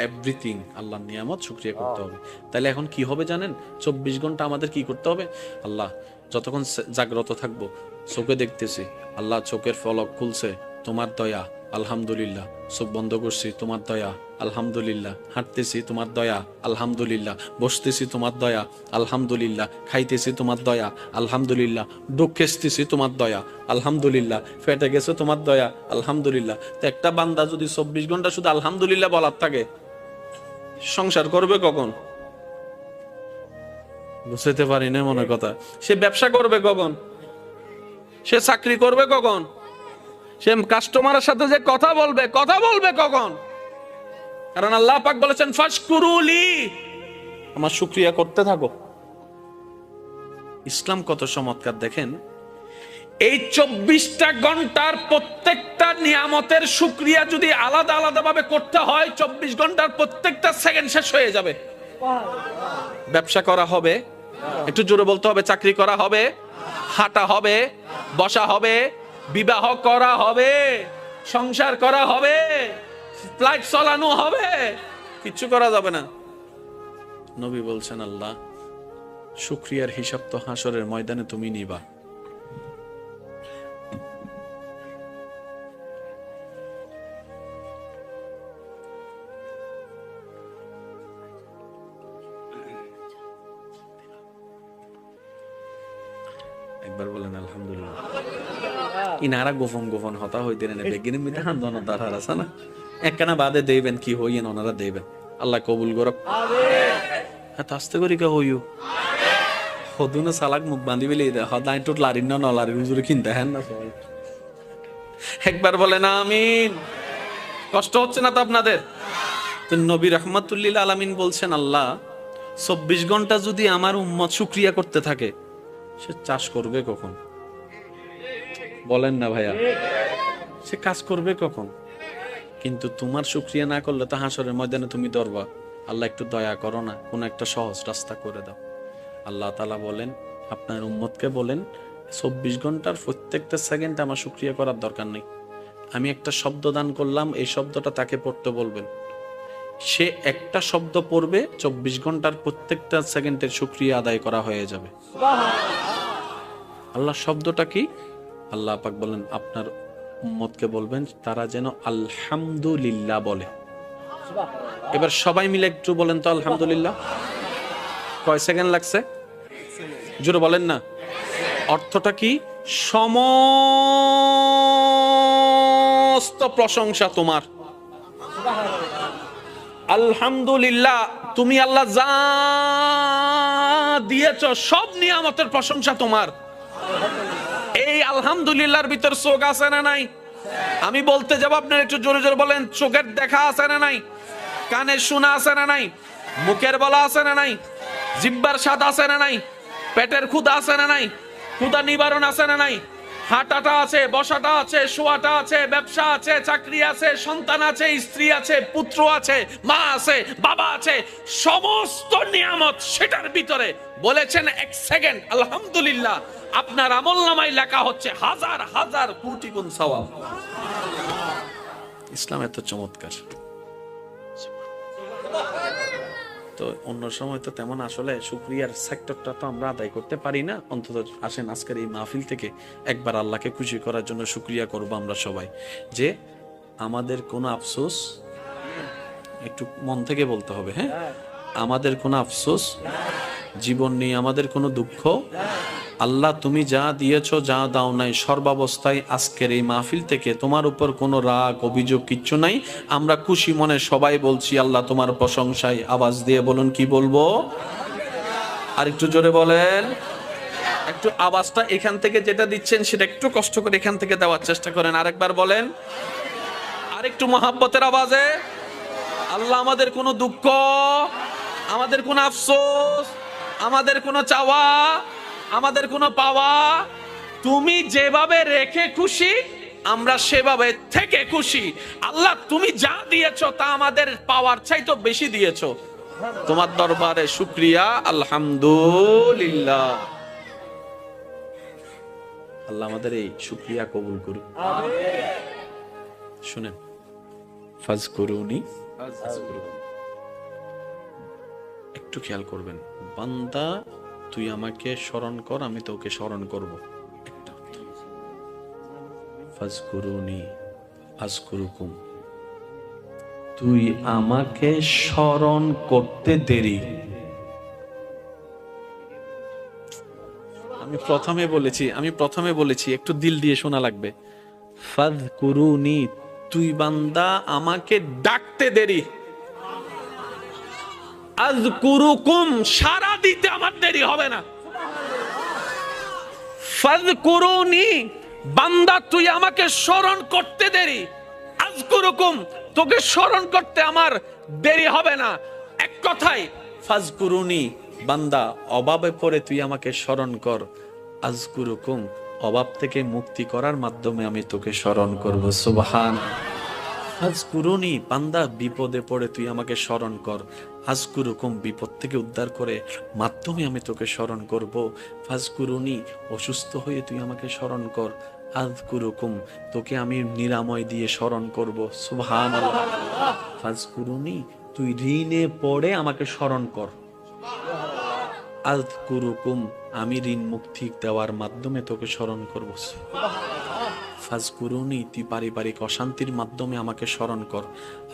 এভরিথিং আল্লাহর নিয়ামত, শুকরিয়া করতে হবে। তাহলে এখন কি হবে জানেন? 24 ঘন্টা আমাদের কি করতে হবে? আল্লাহ, যতক্ষণ জাগ্রত থাকবো, চোখে দেখতেছি, আল্লাহ চোখের ফলক খুলছে, তোমার দয়া, আলহামদুলিল্লাহ। চোখ বন্ধ করছি, তোমার দয়া, আলহামদুলিল্লাহ। হাঁটতেছি, তোমার দয়া, আলহামদুলিল্লাহ। বসতেছি, তোমার দয়া, আলহামদুলিল্লাহ। খাইতেছি, তোমার দয়া, আলহামদুলিল্লাহ। ডুক খেসতেছি, তোমার দয়া, আলহামদুলিল্লাহ। ফেটে গেছে, তোমার দয়া, আলহামদুলিল্লাহ। তো একটা বান্দা যদি 24 ঘন্টা শুধু আলহামদুলিল্লাহ বলার থাকে, সংসার করবে কখন? বুঝতে পারি না মনে কথা। সে ব্যবসা করবে কখন? সে চাকরি করবে কখন? সে কাস্টমারের সাথে যে কথা বলবে কখন? কারণ আল্লাহ পাক বলেছেন ফাশকুরুলি, আমার শুকরিয়া করতে থাকো। ইসলাম কত চমৎকার দেখেন। এই 24টা ঘন্টার প্রত্যেকটা নিয়ামতের শুকরিয়া যদি আলাদা আলাদা ভাবে করতে হয়, 24 ঘন্টার প্রত্যেকটা সেকেন্ড শেষ হয়ে যাবে। ব্যবসা করা হবে, একটু জোরে বলতে হবে, চাকরি করা হবে, হাঁটা হবে, বসা হবে, বিবাহ করা হবে, সংসার করা হবে, ফ্লাইট চালানো হবে, কিচ্ছু করা যাবে না। নবী বলছেন আল্লাহ শুকরিয়ার হিসাব তো হাসরের ময়দানে তুমি নিবা। একবার বলেন আলহামদুলিল্লাহ। ইনারা গোপন হতা হইতে না বেগিনে মিতে হান্দন তার আছে না, একখানা বাদে দেবেন কি হইয়েন ওনারা দেবেন। আল্লাহ কবুল করুক। আমিন। আস্তে করি কা হইও হদুনা সালাক মুখ বাঁধি বেলি হদাই টুট লারিন না নলারি হুজুরে কিনতে হেন না। একবার বলেন আমিন। কষ্ট হচ্ছে না তো আপনাদের? তো নবী রাহমাতুল্লিল আলামিন বলছেন আল্লাহ 24 ঘন্টা যদি আমার উম্মত শুকরিয়া করতে থাকে, সে চাষ করবে কখন? বলেন না ভাইয়া, সে কাজ করবে কখন? কিন্তু তোমার শুকরিয়া না করলে তো হাসরের ময়দানে তুমি ধরবা, আল্লাহ একটু দয়া করো না, কোন একটা সহজ রাস্তা করে দাও। আল্লাহ তাআলা বলেন, আপনার উম্মতকে বলেন 24 ঘন্টার প্রত্যেকটা সেকেন্ড আমার শুকরিয়া করার দরকার নেই। আমি একটা শব্দ দান করলাম, এই শব্দটা তাকে পড়তে বলবেন, সে একটা শব্দ পড়বে, 24 ঘন্টার প্রত্যেকটা সেকেন্ডের শুকরিয়া আদায় করা হয়ে যাবে। আল্লাহ শব্দটা কি? আল্লাহ পাক বলেন আপনার উম্মতকে বলবেন তারা যেন আলহামদুলিল্লাহ বলে। এবার সবাই মিলে একটু বলেন তো আলহামদুলিল্লাহ। কয় সেকেন্ড লাগছে? জোরে বলেন না। অর্থটা কি? সমস্ত প্রশংসা তোমার। আলহামদুলিল্লাহ, তুমি আল্লাহ যা দিয়েছ সব নিয়ামতের প্রশংসা তোমার। এই আলহামদুলিল্লাহর ভিতর চোখ আছে না নাই? আমি বলতে যাব, আপনার একটু জোরে জোরে বলেন। চোখের দেখা আছে না নাই? কানের শোনা আছে না নাই? মুখের বলা আছে না নাই? জিহ্বার স্বাদ আছে না নাই? পেটের ক্ষুধা আছে না নাই? ক্ষুধা নিবারণ আছে না নাই? হাঁটাটা আছে, বসাটা আছে, শোয়াটা আছে, ব্যবসা আছে, চাকরি আছে, সন্তান আছে, স্ত্রী আছে, পুত্র আছে, মা আছে, বাবা আছে, সমস্ত নিয়ামত সেটার ভিতরে বলেছেন এক সেকেন্ড আলহামদুলিল্লাহ, আপনার আমলনামায় লেখা হচ্ছে হাজার হাজার কোটি গুণ সওয়াব। ইসলাম এত চমৎকার। তো অন্য সময় তো তেমন আসলে শুকরিয়ার সেক্টরটা তো আমরা আদায় করতে পারি না। অন্তত আসেন আজকের এই মাহফিল থেকে একবার আল্লাহকে খুশি করার জন্য শুকরিয়া করব আমরা সবাই, যে আমাদের কোনো আফসোস, একটু মন থেকে বলতে হবে, হ্যাঁ, আমাদের কোনো আফসোস জীবন নেই, আমাদের কোনো দুঃখ। আল্লাহ তুমি যা দিয়েছো, যা দাও নাই, সর্বাবস্থায় আজকের এই মাহফিল থেকে তোমার উপর কোনো রাগ অভিযোগ কিচ্ছু নাই। আমরা খুশি মনে সবাই বলছি আল্লাহ তোমার প্রশংসায়। আওয়াজ দিয়ে বলুন, কি বলবো? আর একটু জোরে বলেন। একটু আওয়াজটা এখান থেকে যেটা দিচ্ছেন সেটা একটু কষ্ট করে এখান থেকে দেওয়ার চেষ্টা করেন। আরেকবার বলেন, আর একটু মহাব্বতের আওয়াজে। আল্লাহ আমাদের কোনো দুঃখ, আমাদের কোনো আফসোস, আমাদের কোনো চাওয়া, আমাদের কোনো পাওয়া তুমি যেভাবে রেখে খুশি, আমরা সেভাবে থেকে খুশি। আল্লাহ তুমি যা দিয়েছো তা আমাদের পাওয়ার চাইতে বেশি দিয়েছো। তোমার দরবারে শুকরিয়া, আলহামদুলিল্লাহ। আল্লাহ আমাদের এই শুকরিয়া কবুল করুন। শুনেন, ফাজকুরুনি আযকুরুকুম। একটু খেয়াল করবেন, বান্দা তুই আমাকে স্মরণ কর, আমি তোকে স্মরণ করব। একটা ফাজকুরুনি আযকুরুকুম, তুই আমাকে স্মরণ করতে দেরি। আমি প্রথমে বলেছি একটু দিল দিয়ে শোনা লাগবে। ফাজকুরুনি, তুই বান্দা আমাকে ডাকতে দেরি। আযকুরুকুম, সারা দিতে আমার দেরি হবে না। ফাযকুরুনি, বান্দা তুই আমাকে স্মরণ করতে দেরি। আযকুরুকুম, তোকে স্মরণ করতে আমার দেরি হবে না। এক কথায় ফাযকুরুনি, বান্দা অভাবে পড়ে তুই আমাকে স্মরণ কর। আযকুরুকুম, অভাব থেকে মুক্তি করার মাধ্যমে আমি তোকে স্মরণ করব। সুবহান। ফাজকুরুনি, বান্দা বিপদে পড়ে তুই আমাকে স্মরণ কর। আযকুরুকুম, বিপদ থেকে উদ্ধার করে মাধ্যমে আমি তোকে স্মরণ করব। ফাজকুরুনি, অসুস্থ হয়ে তুই আমাকে স্মরণ কর। আযকুরুকুম, তোকে আমি নিরাময় দিয়ে স্মরণ করব। সুবহানাল্লাহ। ফাজকুরুনি, তুই ঋণে পড়ে আমাকে স্মরণ কর। আযকুরুকুম, আমি ঋণ মুক্তি দেওয়ার মাধ্যমে তোকে স্মরণ করব। ফাজকুরুনি, তুই পারিবারিক অশান্তির মাধ্যমে আমাকে স্মরণ কর।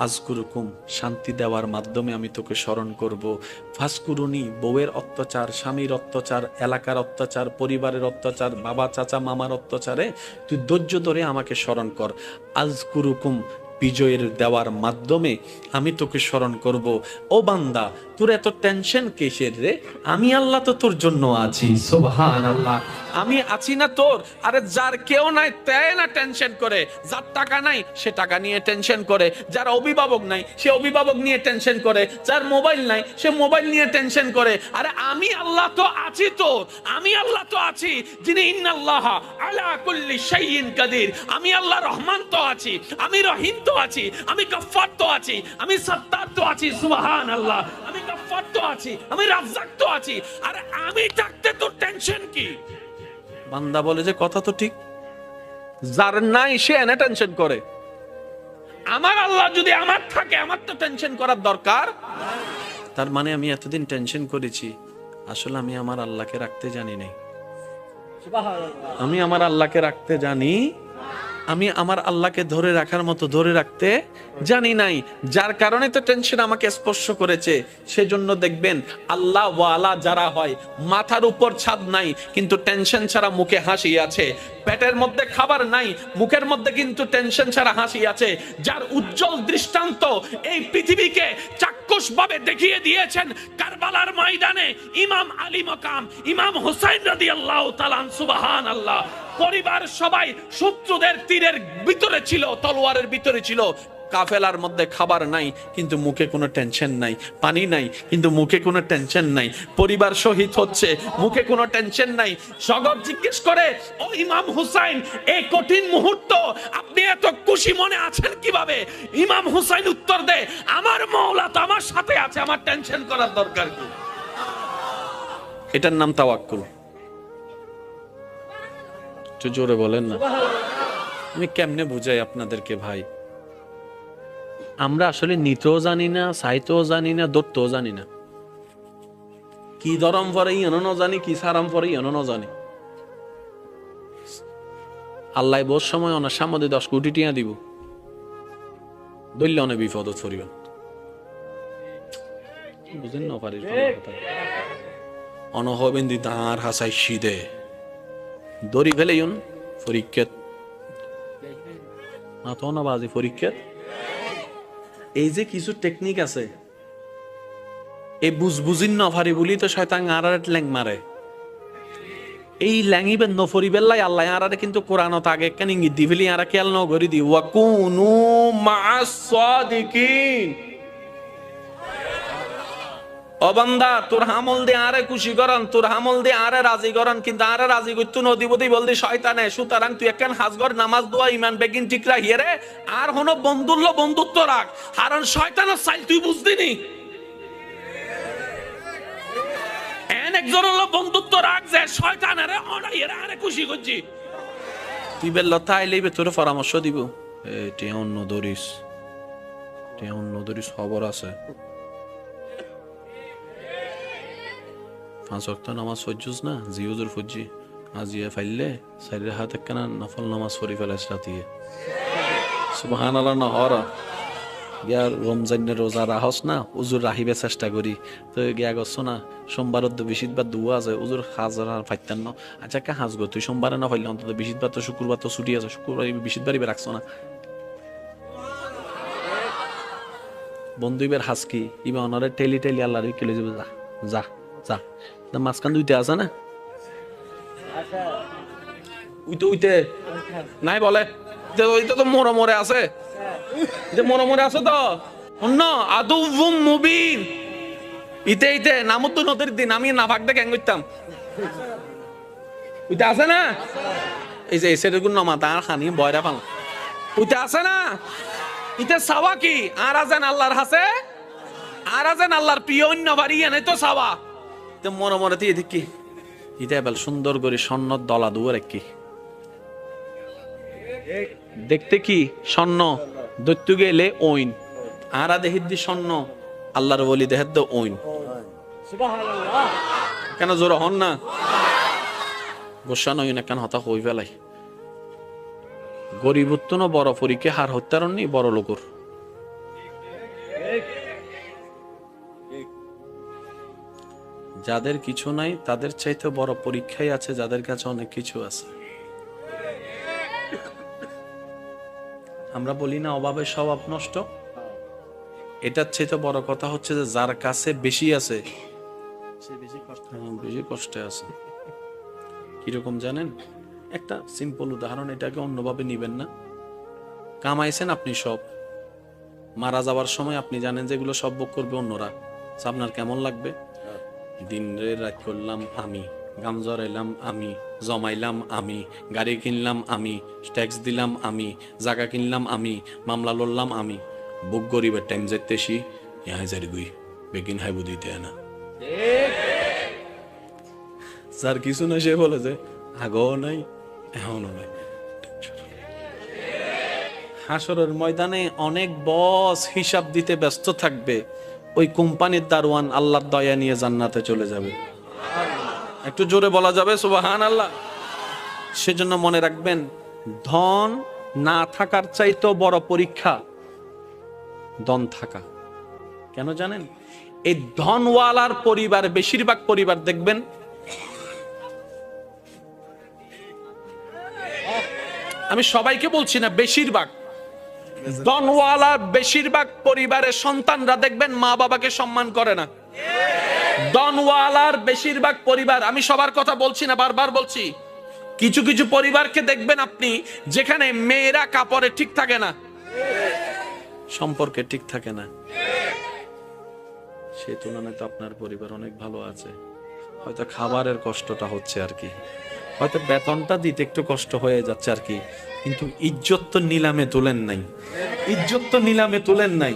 আযকুরুকুম, শান্তি দেওয়ার মাধ্যমে আমি তোকে স্মরণ করব। ফাজকুরুনি, বউয়ের অত্যাচার, স্বামীর অত্যাচার, এলাকার অত্যাচার, পরিবারের অত্যাচার, বাবা চাচা মামার অত্যাচারে তুই ধৈর্য ধরে আমাকে স্মরণ কর। আযকুরুকুম, বিজয়ের দেওয়ার মাধ্যমে আমি তোকে স্মরণ করব। ও বান্দা, তোর এত টেনশন কিসের রে? আমি আল্লাহ তো তোর জন্য আছি। সুবহানাল্লাহ। আমি আছি না তোর? আরে যার কেউ নাই তাই না টেনশন করে, যার টাকা নাই সে টাকা নিয়ে টেনশন করে, যার অভিভাবক নাই সে অভিভাবক নিয়ে টেনশন করে, যার মোবাইল নাই সে মোবাইল নিয়ে টেনশন করে। আরে আমি আল্লাহ তো আছি তোর, আমি আল্লাহ তো আছি যিনি ইন্নাল্লাহা আলা কুল্লি শাইইন কাদির। আমি আল্লাহ রহমান তো আছি, আমি রহিম তো আছি, আমি গফফার তো আছি, আমি সত্তার তো আছি। সুবহানাল্লাহ। আমি গফফার তো আছি, আমি রাজ্জাক তো আছি। আরে আমি থাকতে তোর টেনশন কি? বান্দা বলে যে কথা তো ঠিক, যার নাই সে এনে টেনশন করে। আমার আল্লাহ যদি আমার থাকে, আমার তো টেনশন করার দরকার। তার মানে আমি এতদিন টেনশন করেছি, আসলে আমি আমার আল্লাহকে রাখতে জানি নাই। আমি আমার আল্লাহকে রাখতে জানি, আমি আমার আল্লাহকে ধরে রাখার মতো ধরে রাখতে জানি নাই, যার কারণে তো টেনশন আমাকে স্পর্শ করেছে। সেজন্য দেখবেন আল্লাহ ওয়ালা যারা হয়, মাথার উপর ছাদ নাই কিন্তু টেনশন ছাড়া মুখে হাসি আছে, পেটের মধ্যে খাবার নাই মুখের মধ্যে কিন্তু টেনশন ছাড়া হাসি আছে, যার উজ্জ্বল দৃষ্টান্ত এই পৃথিবীকে চাক্ষুষভাবে দেখিয়ে দিয়েছেন কারবালার ময়দানে ইমাম আলী মাকাম ইমাম হুসাইন রাদিয়াল্লাহু তাআলা। সুবহানাল্লাহ। পরিবার সবাই শত্রুদের তীরের ভিতরে ছিল, তলোয়ারের ভিতরে ছিল, কাফেলার মধ্যে খাবার নাই কিন্তু মুখে কোনো টেনশন নাই, পানি নাই কিন্তু মুখে কোনো টেনশন নাই, পরিবার শহীদ হচ্ছে মুখে কোনো টেনশন নাই। সগর জিজ্ঞেস করে, ও ইমাম হুসাইন, এই কঠিন মুহূর্ত আপনি এত খুশি মনে আছেন কিভাবে? ইমাম হুসাইন উত্তর দেয়, আমার মাওলা তো আমার সাথে আছে, আমার টেনশন করার দরকার কি? এটার নাম তাওয়াক্কুল। একটু জোরে বলেন না। আমি কেমনে বুঝাই আপনাদেরকে ভাই? আমরা আসলে নিতেও জানি না, চাইতেও জানি না, ধরতেও জানি না। কি ধরম পরে ইয়নো জানি, কি সারাম পরে ইয়নো জানি। আল্লাহ বহু সময় অনেক সামনে 10 কোটি টিয়া দিব, দৈল্য অনেক বিপদ পরিবেন, বুঝেন না পারি অনহবেন দি দাঁড় হাসাই সিদে দড়ি ফেলে ইউন পরীক্ষাত মাথা না বাজে পরীক্ষাত। এই যে কিছু টেকনিক আছে, এই বুঝবুঝিন নফারি বলি তো শয়তান আর ল্যাং মারে। এই ল্যাঙিবেন নফরি বেল্লাই আল্লাহ আর কিন্তু কোরআনত আগে কেন ইঙ্গিত দি ফেলি আর খেয়াল ন করি দি ওয়াকুনু মা'আস সাদিকিন। ও বান্দা, তোর হামল দিয়ে আরে খুশি করান, তোর হামল দিয়ে আরে রাজি করান, কিন্তু আরে রাজি করতু নদী বদি বলদি শয়তানে। সুতরাং তুই একখান হাজগর নামাজ দোয়া ইমান বেগিন ঠিক রাখিয়ে রে, আর হনো বন্ধুত্ব রাখ, কারণ শয়তানের চাইল তুই বুঝদিনি। একজন হলো বন্ধুত্ব রাখ যে শয়তানের আরে খুশি করছি। তুই বেল্লতা আইলেই তোর পরামর্শ দিব, এটি অন্য দরিস খবর আছে, 5 ওয়াক্ত নামাজ পড়ছিস না, জিউজুর ফুজি আজিয়ে ফাইলে সাইরে হাত একখানা নফল নামাজ পড়ি ফেলাস রাতিয়ে। সুবহানাল্লাহ। না হরা গিয়া রমজানের রোজা রাহস না, উজুর রাহিবে চেষ্টা করি তো গিয়া গছ না, সোমবারের তো বিশিতবার দুয়া আছে, উজুর হাজার ফাইতান না। আচ্ছা কে হাজগো তুই সোমবারে না ফাইলে অন্তত বিশিতবার তো শুক্রবার তো ছুটি আছে, শুক্রবার বিশিতবারই রাখছ না। বন্ধু ইবার হাসকি ইবা অনারে টেলি আল্লাহ কেলে যাবে, যা যা যা মাঝখান দুইতে আছে না, উইতে নাই বলে ওইটা তো মরে আছে, মরে আছে তো অন্য আদুম মুবিন। ইতে নামত তো নদীর দিন আমি না ভাগ দেখে করতাম, ওইটা আছে না, এই যে এসে দেখুন নমা তার খানি বয়রা পাল, ওইটা আছে না। ইতে সাওয়া কি আর আছেন আল্লাহর হাসে, আর আছেন আল্লাহর প্রিয় অন্য বাড়ি এনে তো সাওয়া মনে দিয়ে দেখি ইটা এবার সুন্দর করে স্বর্ণ দলা দুয়ার কি দেখতে কি স্বর্ণ দৈত্য গেলে ওইন আরা দেহির দি স্বর্ণ আল্লাহর বলি দেহের দো ওইন। কেন জোর হন না গোসা নই না কেন হতা হই ফেলাই। গরিবত্ব না বড় পরীক্ষা হার হত্যার নি বড় লোকর। যাদের কিছু নাই তাদের চাইতে বড় পরীক্ষাই আছে যাদের কাছে অনেক কিছু আছে। আমরা বলি না অভাবের স্বভাব নষ্ট, এটার চেয়ে তো বড় কথা হচ্ছে যে যার কাছে বেশি আছে সে বেশি কষ্টে আছে। কিরকম জানেন? একটা সিম্পল উদাহরণ, এটাকে অন্যভাবে নিবেন না। কামাইছেন আপনি সব, মারা যাওয়ার সময় আপনি জানেন যে এগুলো সব ভোগ করবে অন্যরা, আপনার কেমন লাগবে? দিন রাত করলাম আমি, গাম জড়াইলাম আমি, জমাইলাম আমি, গাড়ি কিনলাম আমি, ট্যাক্স দিলাম আমি, জায়গা কিনলাম আমি, মামলা লড়লাম আমি, বুক গরিবের টাইম যেতেছি গুই বেগিন হাইবু দিতে না। যার কিছু না সে বলে যে আগেও নাই এখনো নাই। হাসরের ময়দানে অনেক বস হিসাব দিতে ব্যস্ত থাকবে, ওই কোম্পানির দারোয়ান আল্লাহর দয়া নিয়ে জান্নাতে চলে যাবে। একটু জোরে বলা যাবে সুবহানাল্লাহ? সেজন্য মনে রাখবেন, ধন না থাকার চাইতেও বড় পরীক্ষা ধন থাকা। কেন জানেন? এই ধনওয়ালার পরিবার, বেশিরভাগ পরিবার দেখবেন আমি সবাইকে বলছি না, বেশিরভাগ ধনওয়ালা বেশিরভাগ পরিবারের সন্তানরা দেখবেন মা বাবাকে সম্মান করে না। ধনওয়ালার বেশিরভাগ পরিবার, আমি সবার কথা বলছি না, বারবার বলছি, কিছু কিছু পরিবারকে দেখবেন আপনি যেখানে মেয়েরা কাপড়ে ঠিক থাকে না, সম্পর্কে ঠিক থাকে না, সেই তুলনায় তো আপনার পরিবার অনেক ভালো আছে। হয়তো খাবারের কষ্টটা হচ্ছে আর কি, হয়তো বেতনটা দিতে একটু কষ্ট হয়ে যাচ্ছে আর কি, কিন্তু ইজ্জত তো নিলামে তুলেন নাই, ইজ্জত তো নিলামে তুলেন নাই।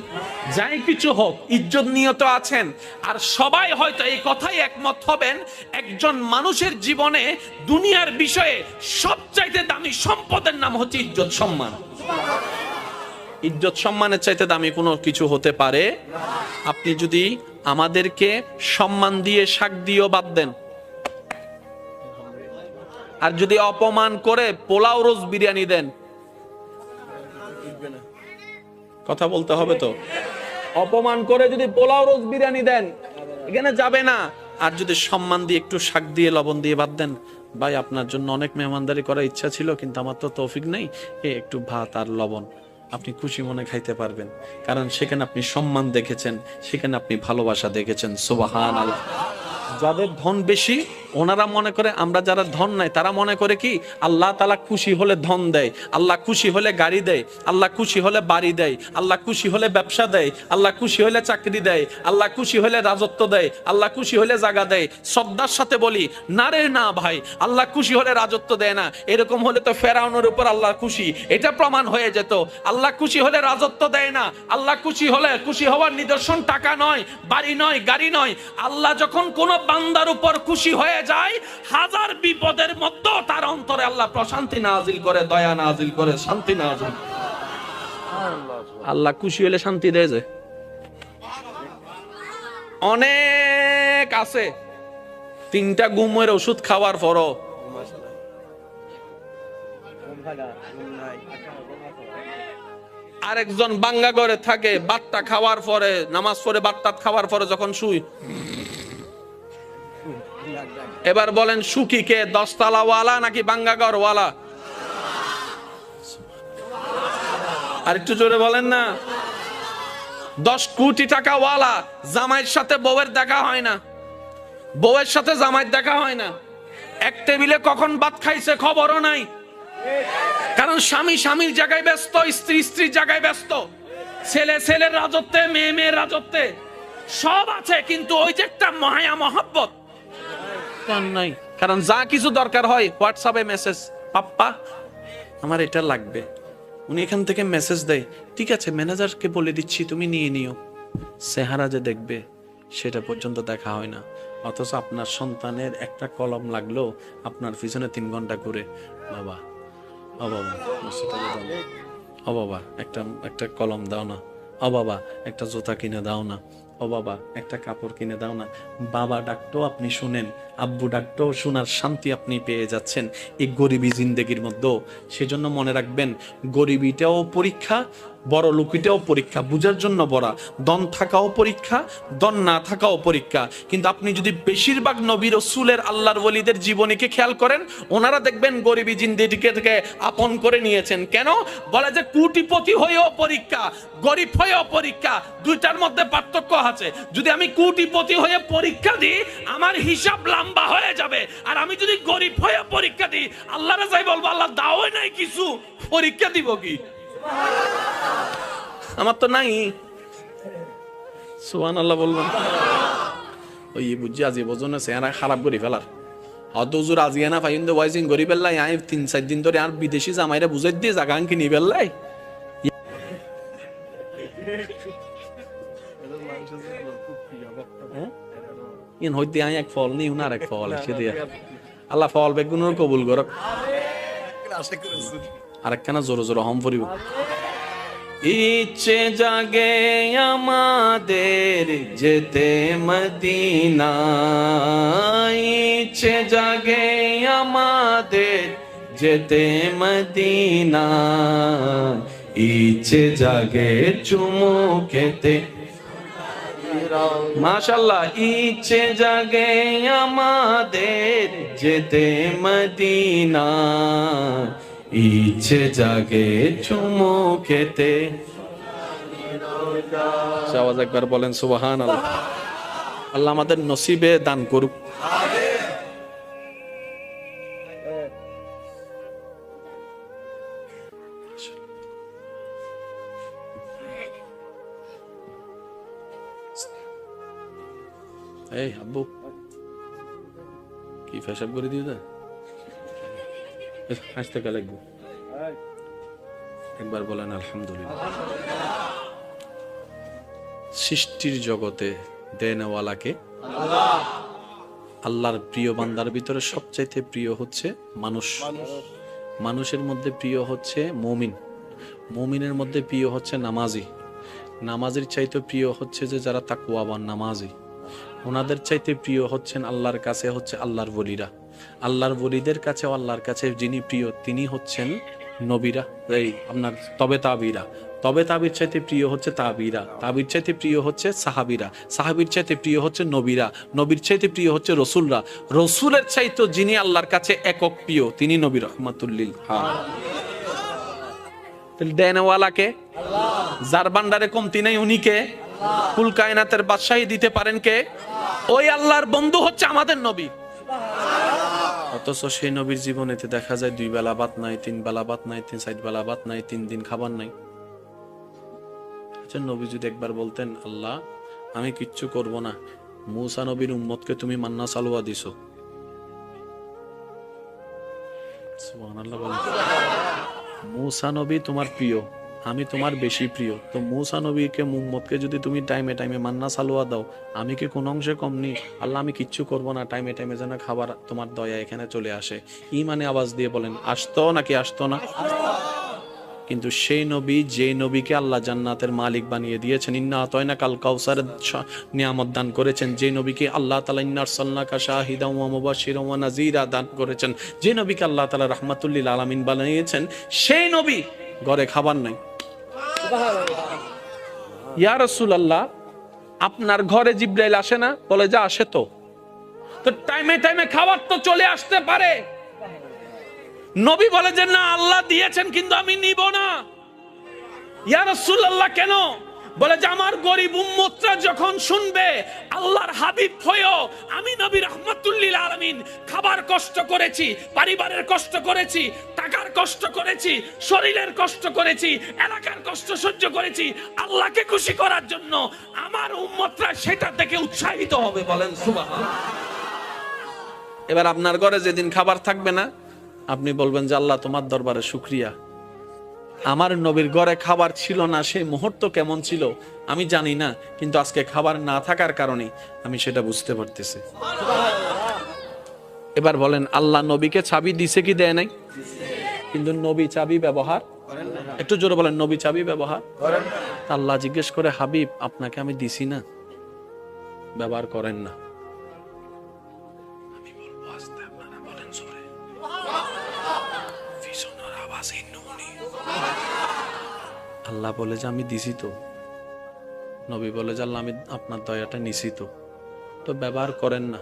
যাই কিছু হোক, ইজ্জত নিয়ে তো আছেন। আর সবাই হয়তো এই কথাই একমত হবেন, একজন মানুষের জীবনে দুনিয়ার বিষয়ে সবচাইতে দামি সম্পদের নাম হচ্ছে ইজ্জত সম্মান। ইজ্জত সম্মানের চাইতে দামি কোনো কিছু হতে পারে? আপনি যদি আমাদেরকে সম্মান দিয়ে শাক দিয়েও বাদ দেন, আর যদি অপমান করে পোলাও রোজ বিরিয়ানি দেন, কথা বলতে হবে তো, অপমান করে যদি পোলাও রোজ বিরিয়ানি দেন এখানে যাবে না। আর যদি সম্মান দিয়ে একটু শাক দিয়ে লবণ দিয়ে বাদ দেন, ভাই আপনার জন্য অনেক মেহমানদারি করার ইচ্ছা ছিল কিন্তু আমার তো তৌফিক নেই, একটু ভাত আর লবণ, আপনি খুশি মনে খাইতে পারবেন, কারণ সেখানে আপনি সম্মান দেখেছেন, সেখানে আপনি ভালোবাসা দেখেছেন। সুবহানাল্লাহ। যাদের ধন বেশি ওনারা মনে করে, আমরা যারা ধন নাই তারা মনে করে কি আল্লাহ তাআলা খুশি হলে ধন দেয়, আল্লাহ খুশি হলে গাড়ি দেয়, আল্লাহ খুশি হলে বাড়ি দেয়, আল্লাহ খুশি হলে ব্যবসা দেয়, আল্লাহ খুশি হলে চাকরি দেয়, আল্লাহ খুশি হলে রাজত্ব দেয়, আল্লাহ খুশি হলে জায়গা দেয়। শ্রদ্ধার সাথে বলি, না রে না ভাই, আল্লাহ খুশি হলে রাজত্ব দেয় না। এরকম হলে তো ফেরাউনের উপর আল্লাহ খুশি, এটা প্রমাণ হয়ে যেত। আল্লাহ খুশি হলে রাজত্ব দেয় না। আল্লাহ খুশি হলে, খুশি হওয়ার নিদর্শন টাকা নয়, বাড়ি নয়, গাড়ি নয়। আল্লাহ যখন কোন বান্দার উপর খুশি হয়ে যায়, হাজার বিপদের মধ্যেও তার অন্তরে আল্লাহ প্রশান্তি নাজিল করে, দয়া নাজিল করে, শান্তি নাজিল। আল্লাহ খুশি হলে শান্তি দেয় যে অনেক আছে, 3টা ঘুমের ওষুধ খাওয়ার পরও আরেকজন বাঙ্গা ঘরে থাকে, বাট্টা খাওয়ার পরে, নামাজ পড়ে বাট্টা খাওয়ার পরে যখন শুই, এবার বলেন সুখী কে, 10 তলাওয়ালা নাকি বাঙ্গা ঘরওয়ালা? আর একটু জোরে বলেন না। 10 কোটি টাকা ওয়ালা, জামাইয়ের সাথে বউয়ের দেখা হয় না, বউয়ের সাথে জামাইয়ের দেখা হয় না, এক টেবিলে কখন ভাত খাইছে খবরও নাই, কারণ স্বামী স্বামীর জায়গায় ব্যস্ত, স্ত্রী স্ত্রীর জায়গায় ব্যস্ত, ছেলে ছেলের রাজত্বে, মেয়ে মেয়ের রাজত্বে, সব আছে কিন্তু ওই যে একটা মায়া মহব্বত নাই। কারণ যা কিছু দরকার হয় হোয়াটসঅ্যাপে মেসেজ, পাপ্পা আমার এটা লাগবে, উনি এখান থেকে মেসেজ দেয়, ঠিক আছে ম্যানেজারকে বলে দিচ্ছি তুমি নিয়ে নিও। চেহারা যে দেখবে সেটা পর্যন্ত দেখা হয় না। অথচ আপনার সন্তানের একটা কলম লাগলো আপনার পিছনে 3 ঘন্টা করে, বাবা ও বাবা ও বাবা একটা কলম দাও না, ও বাবা একটা জুতা কিনে দাও না, ও বাবা একটা কাপড় কিনে দাও না। বাবা ডাকতো আপনি শুনেন, আব্বু ডাকটাও শোনার শান্তি আপনি পেয়ে যাচ্ছেন এই গরিবী জিন্দেগির মধ্যে। সেজন্য মনে রাখবেন, গরিবিটাও পরীক্ষা, বড় লোকিটাও পরীক্ষা, বুঝার জন্য বড়। দন থাকাও পরীক্ষা, দন না থাকাও পরীক্ষা। কিন্তু আপনি যদি বেশিরভাগ নবী রাসূলের, আল্লাহর ওলিদের জীবনীকে খেয়াল করেন, ওনারা দেখবেন গরিবী জিন্দেগিকে থেকে আপন করে নিয়েছেন। কেন? বলে যে কোটিপতি হয়েও পরীক্ষা, গরিব হয়েও পরীক্ষা, দুইটার মধ্যে পার্থক্য আছে। যদি আমি কোটিপতি হয়ে পরীক্ষা দিই, আমার হিসাব লম্বা হয়ে যাবে। আর আমি যদি গরিব হয়ে পরীক্ষা দিই, আল্লাহর যাই বলবো, আল্লাহ দাওই নাই কিছু, পরীক্ষা দিব কি? আমার তো নাই। সুবহানাল্লাহ বলবেন। ওই বুঝছি আজি বোঝনে চেহারা খারাপ করে ফেলার হয়তো হুজুর আজিয়া না ফাইন দে ওয়াইজিং গরি বেল্লাই আই 3-4 দিন ধরে আর বিদেশি জামাইরা বুঝাই দিয়ে জায়গা কিনি বেল্লাই ইন হইতে আই এক ফল নি উনার এক ফল সে দিয়া আল্লাহ ফল বেগুনের কবুল করক। আরেকখানা জোরে জোরে হম পড়িব। ইচ্ছে জাগে আমাদের যেতে মদিনা, ইচ্ছে জাগে আমাদের যেতে মদিনা, ইচ্ছে জাগে চুমু খেতে। মাশাআল্লাহ। ইচ্ছে জাগে আমাদের যেতে মদিনা, ইচ্ছে জাগে চুমু খেতে। আওয়াজ একবার বলেন সুবহানাল্লাহ। আল্লাহ আমাদের নসিবে দান করুক। এই আব্বু কি ফেসাব করে দিও দা হাসতে কা লাগবে। একবার বলেন আলহামদুলিল্লাহ। সৃষ্টির জগতে দেনওয়ালাকে আল্লাহ। আল্লাহর প্রিয় বান্দার ভিতরে সবচাইতে প্রিয় হচ্ছে মানুষ। মানুষের মধ্যে প্রিয় হচ্ছে মুমিন, মুমিনের মধ্যে প্রিয় হচ্ছে নামাজি, নামাজির চাইতে প্রিয় হচ্ছে যে যারা তাকওয়াবান নামাজি, ওনাদের চাইতে প্রিয় হচ্ছেন আল্লাহর কাছে হচ্ছে আল্লাহর ওলিরা। আল্লাহর ওলিদের কাছে, আল্লাহর কাছে যিনি প্রিয় তিনি হচ্ছেন নবীরা, এই আপনার তবে তাবিরা। তবে তাবির চাইতে প্রিয় হচ্ছে তাবিরা, তাবির চাইতে প্রিয় হচ্ছে সাহাবিরা, সাহাবির চাইতে প্রিয় হচ্ছে নবীরা, নবীর চাইতে প্রিয় হচ্ছে রসুলরা, রসুলের চাইতে যিনি আল্লাহর কাছে একক প্রিয় তিনি নবী রহমাতুল্লিল আলামিন। দেনওয়ালাকে আল্লাহ, যার ভান্ডারে কমতি নাই উনি কে? কুল কায়নাতের বাদশাহী দিতে পারেন কে? ওই আল্লাহর বন্ধু হচ্ছে আমাদের নবী। অথচ সেই নবীর জীবনেতে দেখা যায় 2 বেলা ভাত নাই, 3 বেলা ভাত নাই, 4 বেলা ভাত নাই, 3 দিন খাবার নাই। আচ্ছা, নবী যদি একবার বলতেন আল্লাহ আমি কিচ্ছু করব না, মূসা নবীর উম্মতকে তুমি মান্না সালোয়া দিছো, সুবহানাল্লাহ বলেন। মূসা নবী তোমার প্রিয়, আমি তোমার বেশি প্রিয়, তো মূসা নবীকে উম্মতকে যদি তুমি টাইমে টাইমে মান্না সালোয়া দাও, আমি কি কোন অংশে কম নি? আল্লাহ আমি কিচ্ছু করব না, টাইমে টাইমে যেন খাবার তোমার দয়া এখানে চলে আসে। ইমানে আওয়াজ দিয়ে বলেন আসতো নাকি আসতো না? কিন্তু সেই নবী, যে নবীকে আল্লাহ জান্নাতের মালিক বানিয়ে দিয়েছেন, ইন্না আতাইনা কাল কাউসার নিয়ামত দান করেছেন, যে নবীকে আল্লাহ তাআলা ইন্না আরসালনাকা শাহিদান ওয়া মুবাশশিরান ওয়া নাযীরা দান করেছেন, যে নবীকে আল্লাহ তাআলা রাহমাতুল লিল আলামিন বানিয়েছেন, সেই নবী ঘরে খাবার নাই। ইয়া রাসূলুল্লাহ আপনার ঘরে জিবরাইল আসে না? বলে যা আসে তো টাইমে টাইমে খাবার তো চলে আসতে পারে। নবী বলে যে না আল্লাহ দিয়েছেন কিন্তু আমি নিব না। ইয়া রাসূলুল্লাহ কেন? বলে যে আমার গরিব উম্মতরা যখন শুনবে আল্লাহর হাবিব হয়েও আমি নবী রাহমাতুল লিল আলামিন খাবার কষ্ট করেছি, পরিবারের কষ্ট করেছি, টাকার কষ্ট করেছি, শরীরের কষ্ট করেছি, এলাকার কষ্ট সহ্য করেছি আল্লাহকে খুশি করার জন্য, আমার উম্মতরা সেটা থেকে উৎসাহিত হবে। বলেন সুবহানাল্লাহ। এবার আপনার ঘরে যেদিন খাবার থাকবে না আপনি বলবেন যে আল্লাহ তোমার দরবারে শুকরিয়া, আমার নবীর ঘরে খাবার ছিল না, সেই মুহূর্ত কেমন ছিল আমি জানি না, কিন্তু আজকে খাবার না থাকার কারণে আমি সেটা বুঝতে পারতেছি। এবার বলেন আল্লাহ নবীকে চাবি দিছে কি দেয় নাই? কিন্তু নবী চাবি ব্যবহার করেন না। একটু জোরে বলেন নবী চাবি ব্যবহার করেন না। আল্লাহ জিজ্ঞেস করে হাবিব আপনাকে আমি দিছি না, ব্যবহার করেন না। আল্লাহ বলে যে আমি দিছি তো। নবী বলে যে আল্লাহ আমি আপনার দয়াটা নিছি তো, তো ব্যবহার করেন না।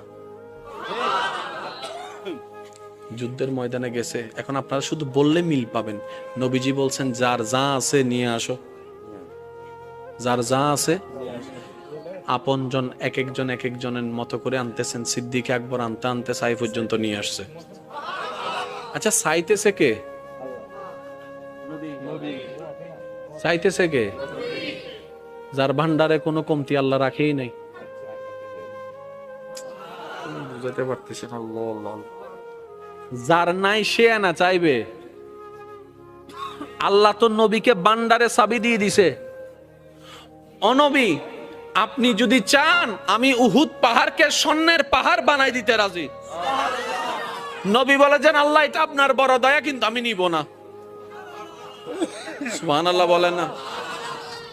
যুদ্ধের ময়দানে গেছে, এখন আপনারা শুধু বললে মিল পাবেন। নবীজি বলছেন যার যা আছে নিয়ে আসো, যার যা আছে। আপনজন এক একজনের মতো করে আনতেছেন। সিদ্দিক আকবর আনতে আনতে সাই পর্যন্ত নিয়ে আসছে। আচ্ছা, চাইতেছে কে? চাইতেছে কে? যার ভান্ডারে কোনো কমতি আল্লাহ রাখেই নাই। বুঝাতে পারতেছি না। যার নাই সে না চাইবে। আল্লাহ তো নবীকে ভান্ডারে চাবি দিয়ে দিছে। অনবী, আপনি যদি চান আমি উহুদ পাহাড়কে স্বর্ণের পাহাড় বানাই দিতে রাজি। নবী বলেছেন আল্লাহ এটা আপনার বড় দয়া, কিন্তু আমি নিব না। সুবহানাল্লাহ বলেন না?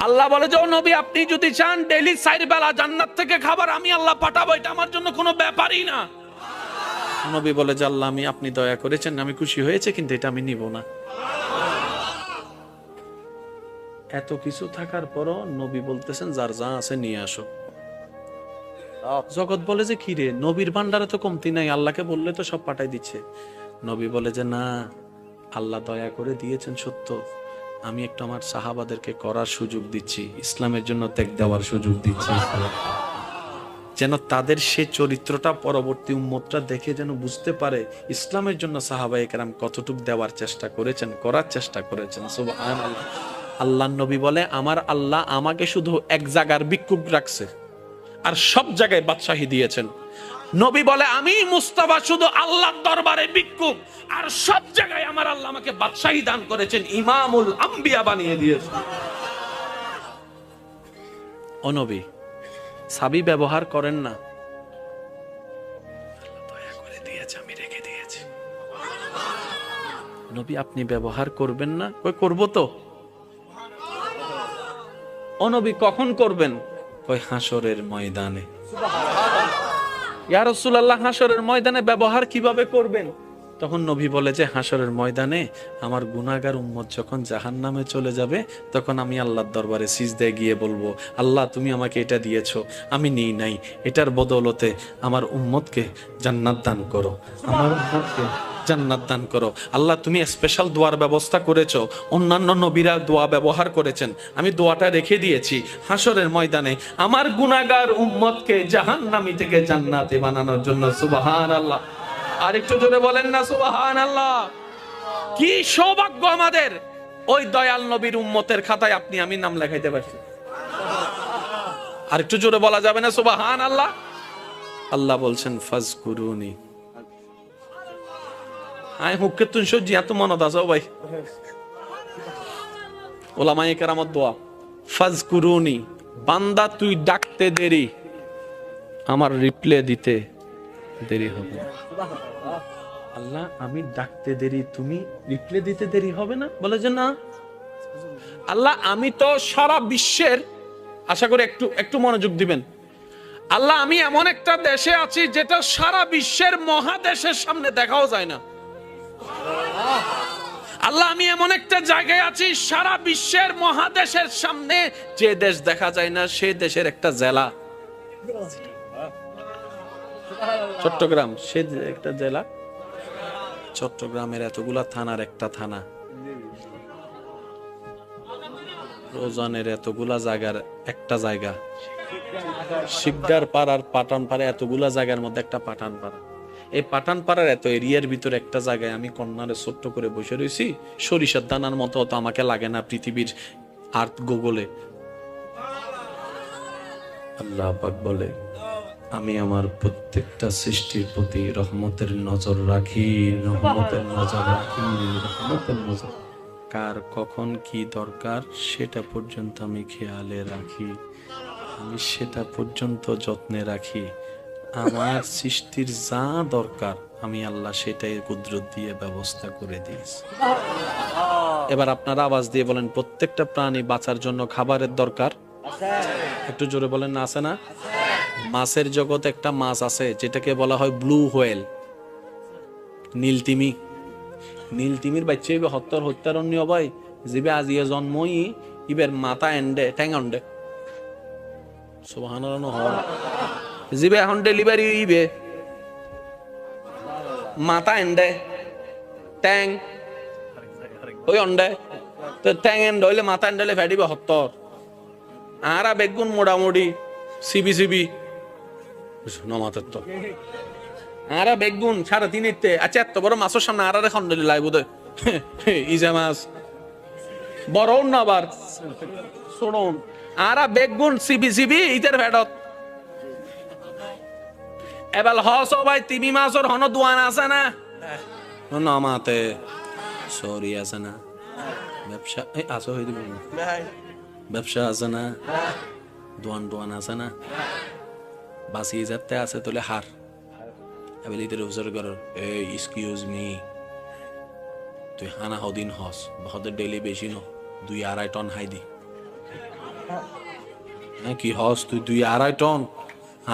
আল্লাহ বলে যে ও নবী, আপনি যদি চান ডেইলি 4 বেলা জান্নাত থেকে খাবার আমি আল্লাহ পাঠাবো, এটা আমার জন্য কোনো ব্যাপারই না। নবী বলে যে আল্লাহ আমি, আপনি দয়া করেছেন, আমি খুশি হয়েছে, কিন্তু এটা আমি নিব না। এত কিছু থাকার পরও নবী বলতেছেন যার যা আছে নিয়ে আসো। জগৎ বলে যে কি রে, নবীর ভান্ডারে তো কমতি নাই, আল্লাহকে বললে তো সব পাঠাই দিচ্ছে। নবী বলে যে না, আল্লাহ দয়া করে দিয়েছেন সত্য, আমি একটু আমার সাহাবাদেরকে করার সুযোগ দিচ্ছি, ইসলামের জন্য ত্যাগ দেওয়ার সুযোগ দিচ্ছি, যেন তাদের সে চরিত্রটা পরবর্তী উম্মতরা দেখে যেন বুঝতে পারে ইসলামের জন্য সাহাবায়ে কেরাম কতটুকু দেওয়ার চেষ্টা করেছেন, করার চেষ্টা করেছেন। সুবহানাল্লাহ। আল্লাহর নবী বলে আমার আল্লাহ আমাকে শুধু এক জায়গার ভিক্ষুক রাখছে, আর সব জায়গায় বাদশাহী দিয়েছেন। নবী বলে আমি মুস্তাফা শুধু আল্লাহর দরবারে ভিক্ষুক, আর সব জায়গায় আমার আল্লাহ আমাকে বাদশাহী দান করেছেন, ইমামুল আম্বিয়া বানিয়ে দিয়েছেন। ও নবী, সাবি ব্যবহার করেন না, দয়া করে দিয়েছে, আমি রেখে দিয়েছি। নবী আপনি ব্যবহার করবেন না? কই করব তো। ও নবী কখন করবেন? কই হাসরের ময়দানে। ইয়া রাসূলুল্লাহ, হাসরের ময়দানে ব্যবহার কিভাবে করবেন? তখন নবী বলে যে হাসরের ময়দানে আমার গুনাহগার উম্মত যখন জাহান্নামে চলে যাবে, তখন আমি আল্লাহর দরবারে সিজদায় গিয়ে বলবো আল্লাহ তুমি আমাকে এটা দিয়েছো, আমি নিই নাই, এটার বদৌলতে আমার উম্মতকে জান্নাত দান করো, আমার উম্মতকে জান্নাত দান করো। আল্লাহ তুমি স্পেশাল দোয়ার ব্যবস্থা করেছো, অন্যান্য নবীরা দোয়া ব্যবহার করেছেন, আমি দোয়াটা রেখে দিয়েছি। হাসরের ময়দানে আমার গুনাহগার উম্মতকে জাহান্নামী থেকে জান্নাতে বানানোর জন্য। সুবহানাল্লাহ। আর একটু জোরে বলেন না সুবহানাল্লাহ। কি সৌভাগ্য আমাদের, ওই দয়াল নবীর উম্মতের খাতায় আপনি আমি নাম লেখাইতে পারছি। আর একটু জোরে বলা যাবে না সুবহানাল্লাহ? আল্লাহ বলছেন ফাজকুরুনি। আয় হুক্কে তুন সজ্জি এত মনত আছে ভাই, ওলামায়ে কেরামত দোয়া। ফাজকুরুনি, বান্দা তুই ডাকতে দেরি, আমার রিপ্লে দিতে দেরি হবে। আল্লাহ আমি ডাকতে দেরি, তুমি রিপ্লে দিতে দেরি হবে না? বলে যে না। আল্লাহ আমি তো সারা বিশ্বের, আশা করি একটু একটু মনোযোগ দিবেন। আল্লাহ আমি এমন একটা দেশে আছি যেটা সারা বিশ্বের মহাদেশের সামনে দেখাও যায় না। আল্লাহ আমি এমন একটা জায়গায় আছি সারা বিশ্বের মহাদেশের সামনে যে দেশ দেখা যায় না, সে দেশের একটা জেলা চট্টগ্রাম, সে একটা জেলা। চট্টগ্রামের এতগুলা থানার একটা থানা, রোজানের এতগুলা জায়গার একটা জায়গা, শিকদার পাড়ার পাঠান পাড়া, এতগুলা জায়গার মধ্যে একটা পাঠান পাড়া। এই পাঠান পাড়ার এত এরিয়ার ভিতরে একটা জায়গায় আমি কন্যারে ছোট্ট করে বসে রয়েছি, সরিষার দানার মতো তো আমাকে লাগে না পৃথিবীর আর্থ গুগলে। আল্লাহ পাক বলে আমি আমার প্রত্যেকটা সৃষ্টির প্রতি রহমতের নজর রাখি, রহমতের নজর রাখি, রহমতের নজর। কার কখন কি দরকার সেটা পর্যন্ত আমি খেয়ালে রাখি, আমি সেটা পর্যন্ত যত্নে রাখি। আমার সৃষ্টির যা দরকার আমি আল্লাহ সেটাই কুদরত দিয়ে ব্যবস্থা করে দিয়েছি। এবার আপনারা আওয়াজ দিয়ে বলেন প্রত্যেকটা প্রাণী বাঁচার জন্য খাবারের দরকার। একটু জোরে বলেন না, আছে না? মাছের জগতে একটা মাছ আছে যেটাকে বলা হয় ব্লু হোয়েল, নীলতিমি। নীলতিমির বাচ্চা হত্যারণ্য ভাই, যেবে আজিয়ে জন্মই ইবের মাথা এন্ডে ঠ্যাং অন্ডে সুবহানাল্লাহ নহর জিবে এখন ডেলিভারি ইবে মাথা এন্ডে ট্যাং ওই অন্ডে তো ট্যাং এন্ড হইলে মাথা এন্ডলে ফেডিবে হত্তর আরা বেগুন মোটামুটি সিবি সিবি নমাতের তো আরা বেগুন 3.5 আচ্ছা এত বড় মাছের সামনে আরা রে খন্ডলি লাই বোধ ইজা মাছ বড় না আবার শুনুন আরা বেগুন সিবি সিবি ইতের ফেডত এবার হস ভাই তিমি মাছের হন দোয়ান আছে না নমাতে সরি আছে না ব্যবসা আসো হয়ে দিবি ব্যবসা আছে না দোয়ান আছে না বাসি যাতে আছে তোলে হার এবার ইতের অবসর কর এই এক্সকিউজ মি তুই হানা হদিন হস বহদের ডেইলি বেশি ন 2-2.5 টন হাইদি কি হস তুই 2-2.5 টন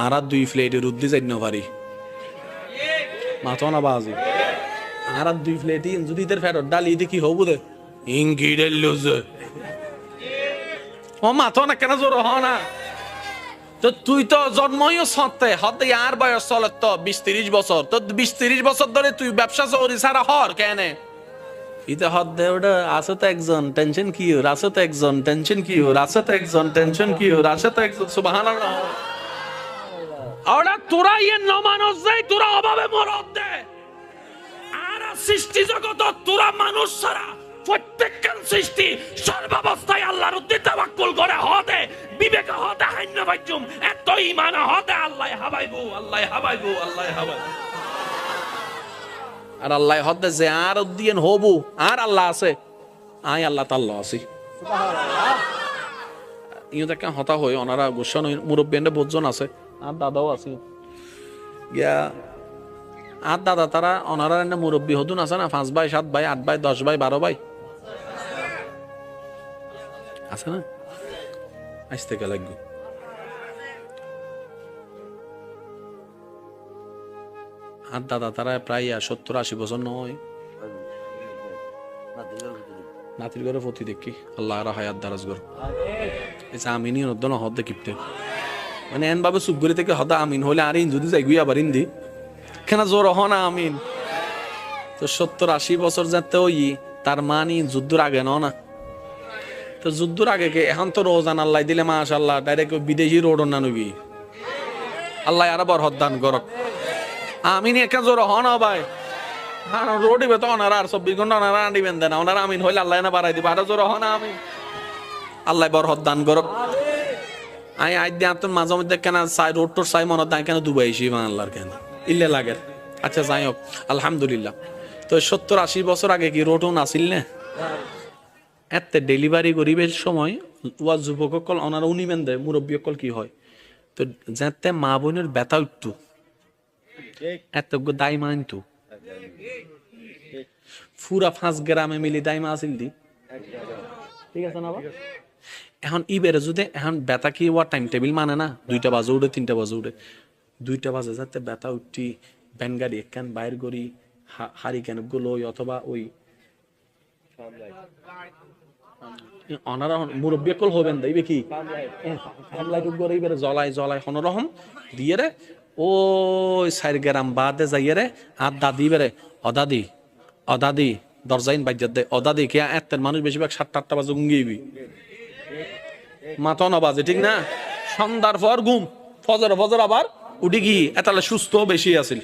আর 2 প্লেটের উদ্দি যাই না পারি মাথা না বাজি আর 2 প্লেট যদি ইতের ফেরত ডালি ইতে কি হবু দে ইংকি ডেলুজ ও মাথা না কেন জোর হ না তো তুই তো জন্মই সত্তে হতে আর বয়স চলে তো 20-30 বছর তো 20-30 বছর ধরে তুই ব্যবসা চৌরি সারা হর কেন ইতে হদ দে ওটা আছে তো একজন টেনশন কি ওর আছে তো একজন টেনশন কি ওর আছে তো একজন টেনশন কি ওর আছে তো একজন সুবহানাল্লাহ ওরা তোরা ইয়ে নমানুষ যাই তোরা অভাবে মরদ দে আর সৃষ্টি জগত তোরা মানুষ ছাড়া প্রত্যেকজন সৃষ্টি সর্বাবস্থায় আল্লাহর উদ্দেশ্যে তাওয়াক্কুল করে হতে বিবেক হতে হাইন্য বাজুম এত ঈমান হতে আল্লাহ হাবাইবো আল্লাহ হাবাইবো আল্লাহ হাবাইবো আর আল্লাহ হতে যে আর উদ্দিন হবু আর আল্লাহ আছে আই আল্লাহ তাআলা আছি সুবহানাল্লাহ ইও দেখা হতা হয় ওনারা গোসন মুরব্বিয়ানরা বহুজন আছে আর দাদাও আছে ইয়া আর দাদা তারা ওনারা মুরব্বী হদুন আছে না 5 ভাই 7 ভাই 8 ভাই 10 ভাই 12 ভাই আছে না আসতে কে লাগবে আর দাদা তারা প্রায় 70-80 বছর নয় নাতির ঘরে প্রতি দেখি আল্লাহ আর হায়াত দারাজ গর এটা আমিনি নদন হদ কিপতে মানে এন ভাবে সুগরি থেকে হদা আমিন হলে আর ইন যদি যাই গুই আবার ইন্দি কেন জোর হ না আমিন তো 70-80 বছর যাতে ওই তার মানি যুদ্ধর আগে না তো যুদ্ধর আগে কে এখন তো রোজান আল্লাহ দিলে মাশাআল্লাহ ডাইরেক্ট বিদেশি রোড না নবি আল্লাহ আর বরকত দান করক আমিন একা জোর হ না ভাই হ্যাঁ রোডি বে তো ওনারা আর 24 ঘন্টা ওনারা আনিবেন দেন ওনারা আমিন হইলে আল্লাহ না বাড়াই দিবে আর জোর হ না আমিন আল্লাহ বরকত দান করক আই দিয়ে আপনার মাঝে মধ্যে কেন সাই রোড টোর সাই মনে হয় কেন দুবাই এসি আল্লাহর কেন ইল্লে লাগে আচ্ছা যাই হোক আলহামদুলিল্লাহ তো 70-80 বছর আগে কি রোডও নাছিল না এতে ডেলিভারি গরিবের সময় ওয়া যুবকসকল ওনারা উনিবেন দেয় মুরব্বী সকল কি হয় তো যাতে মা বোনের ব্যথা উঠতো এত দায় মানতো পুরা 5 গ্রামে মিলি দায় মা আসিল দি ঠিক আছে না এখন ইবেরে যদি এখন ব্যথা কি ওয়া টাইম টেবিল মানে না 2টা বাজে উঠে 3টা বাজে উঠে 2টা বাজে যাতে ব্যথা উঠি ব্যান গাড়ি একখান বাইর করি হারি কেন গুলো অথবা ওই অনারা মুরব্বী কল হবেন দাইবে কি লাইট করে ইবেরে জ্বলাই হনরহম দিয়ে রে ওই 4 গ্রাম বাদে যাইয়ে রে আর দাদি বেরে অদাদি দরজাইন বাইজাত দে অদাদি কে এতের মানুষ বেশিরভাগ 7-8টা বাজে ঘুমিয়েবি মাথা না বাজে ঠিক না সন্ধ্যার পর ঘুম ফজর আবার উঠি কি এতালে সুস্থ বেশি আছিল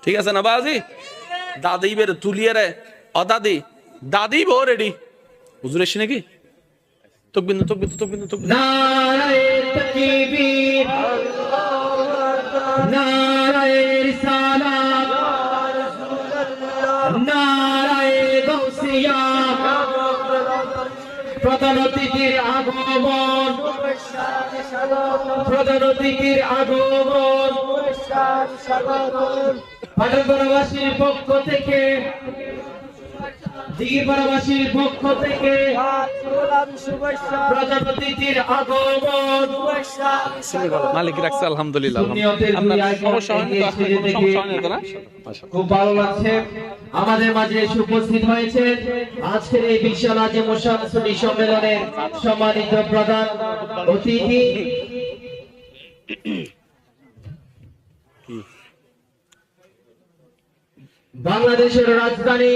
ঠিক আছে না বাজি দাদি বেরে তুলিয়ে রে দাদি বো রেডি হুজুর এসে নাকি তকবির নারায়ে তাকবীর নারায়ে রিসালাত নারায়ে গাউসিয়া প্রধান অতিথির আগমন পাঠানবাসীর পক্ষ থেকে দিঘিপাড়াবাসীর পক্ষ থেকে প্রধান অতিথির আগমন। মালিক রাখছে আলহামদুলিল্লাহ। সুন্নিয়তের আপনার দুই আইকন সমস্যা হয়নি তো? এগিয়ে কোনো থেকে সমস্যা হয়নি তো না? খুব ভালো লাগছে আমাদের মাঝে এসে উপস্থিত হয়েছেন আজকের এই বিশাল আজিম সুন্নি সম্মেলনের সম্মানিত প্রধান অতিথি বাংলাদেশের রাজধানী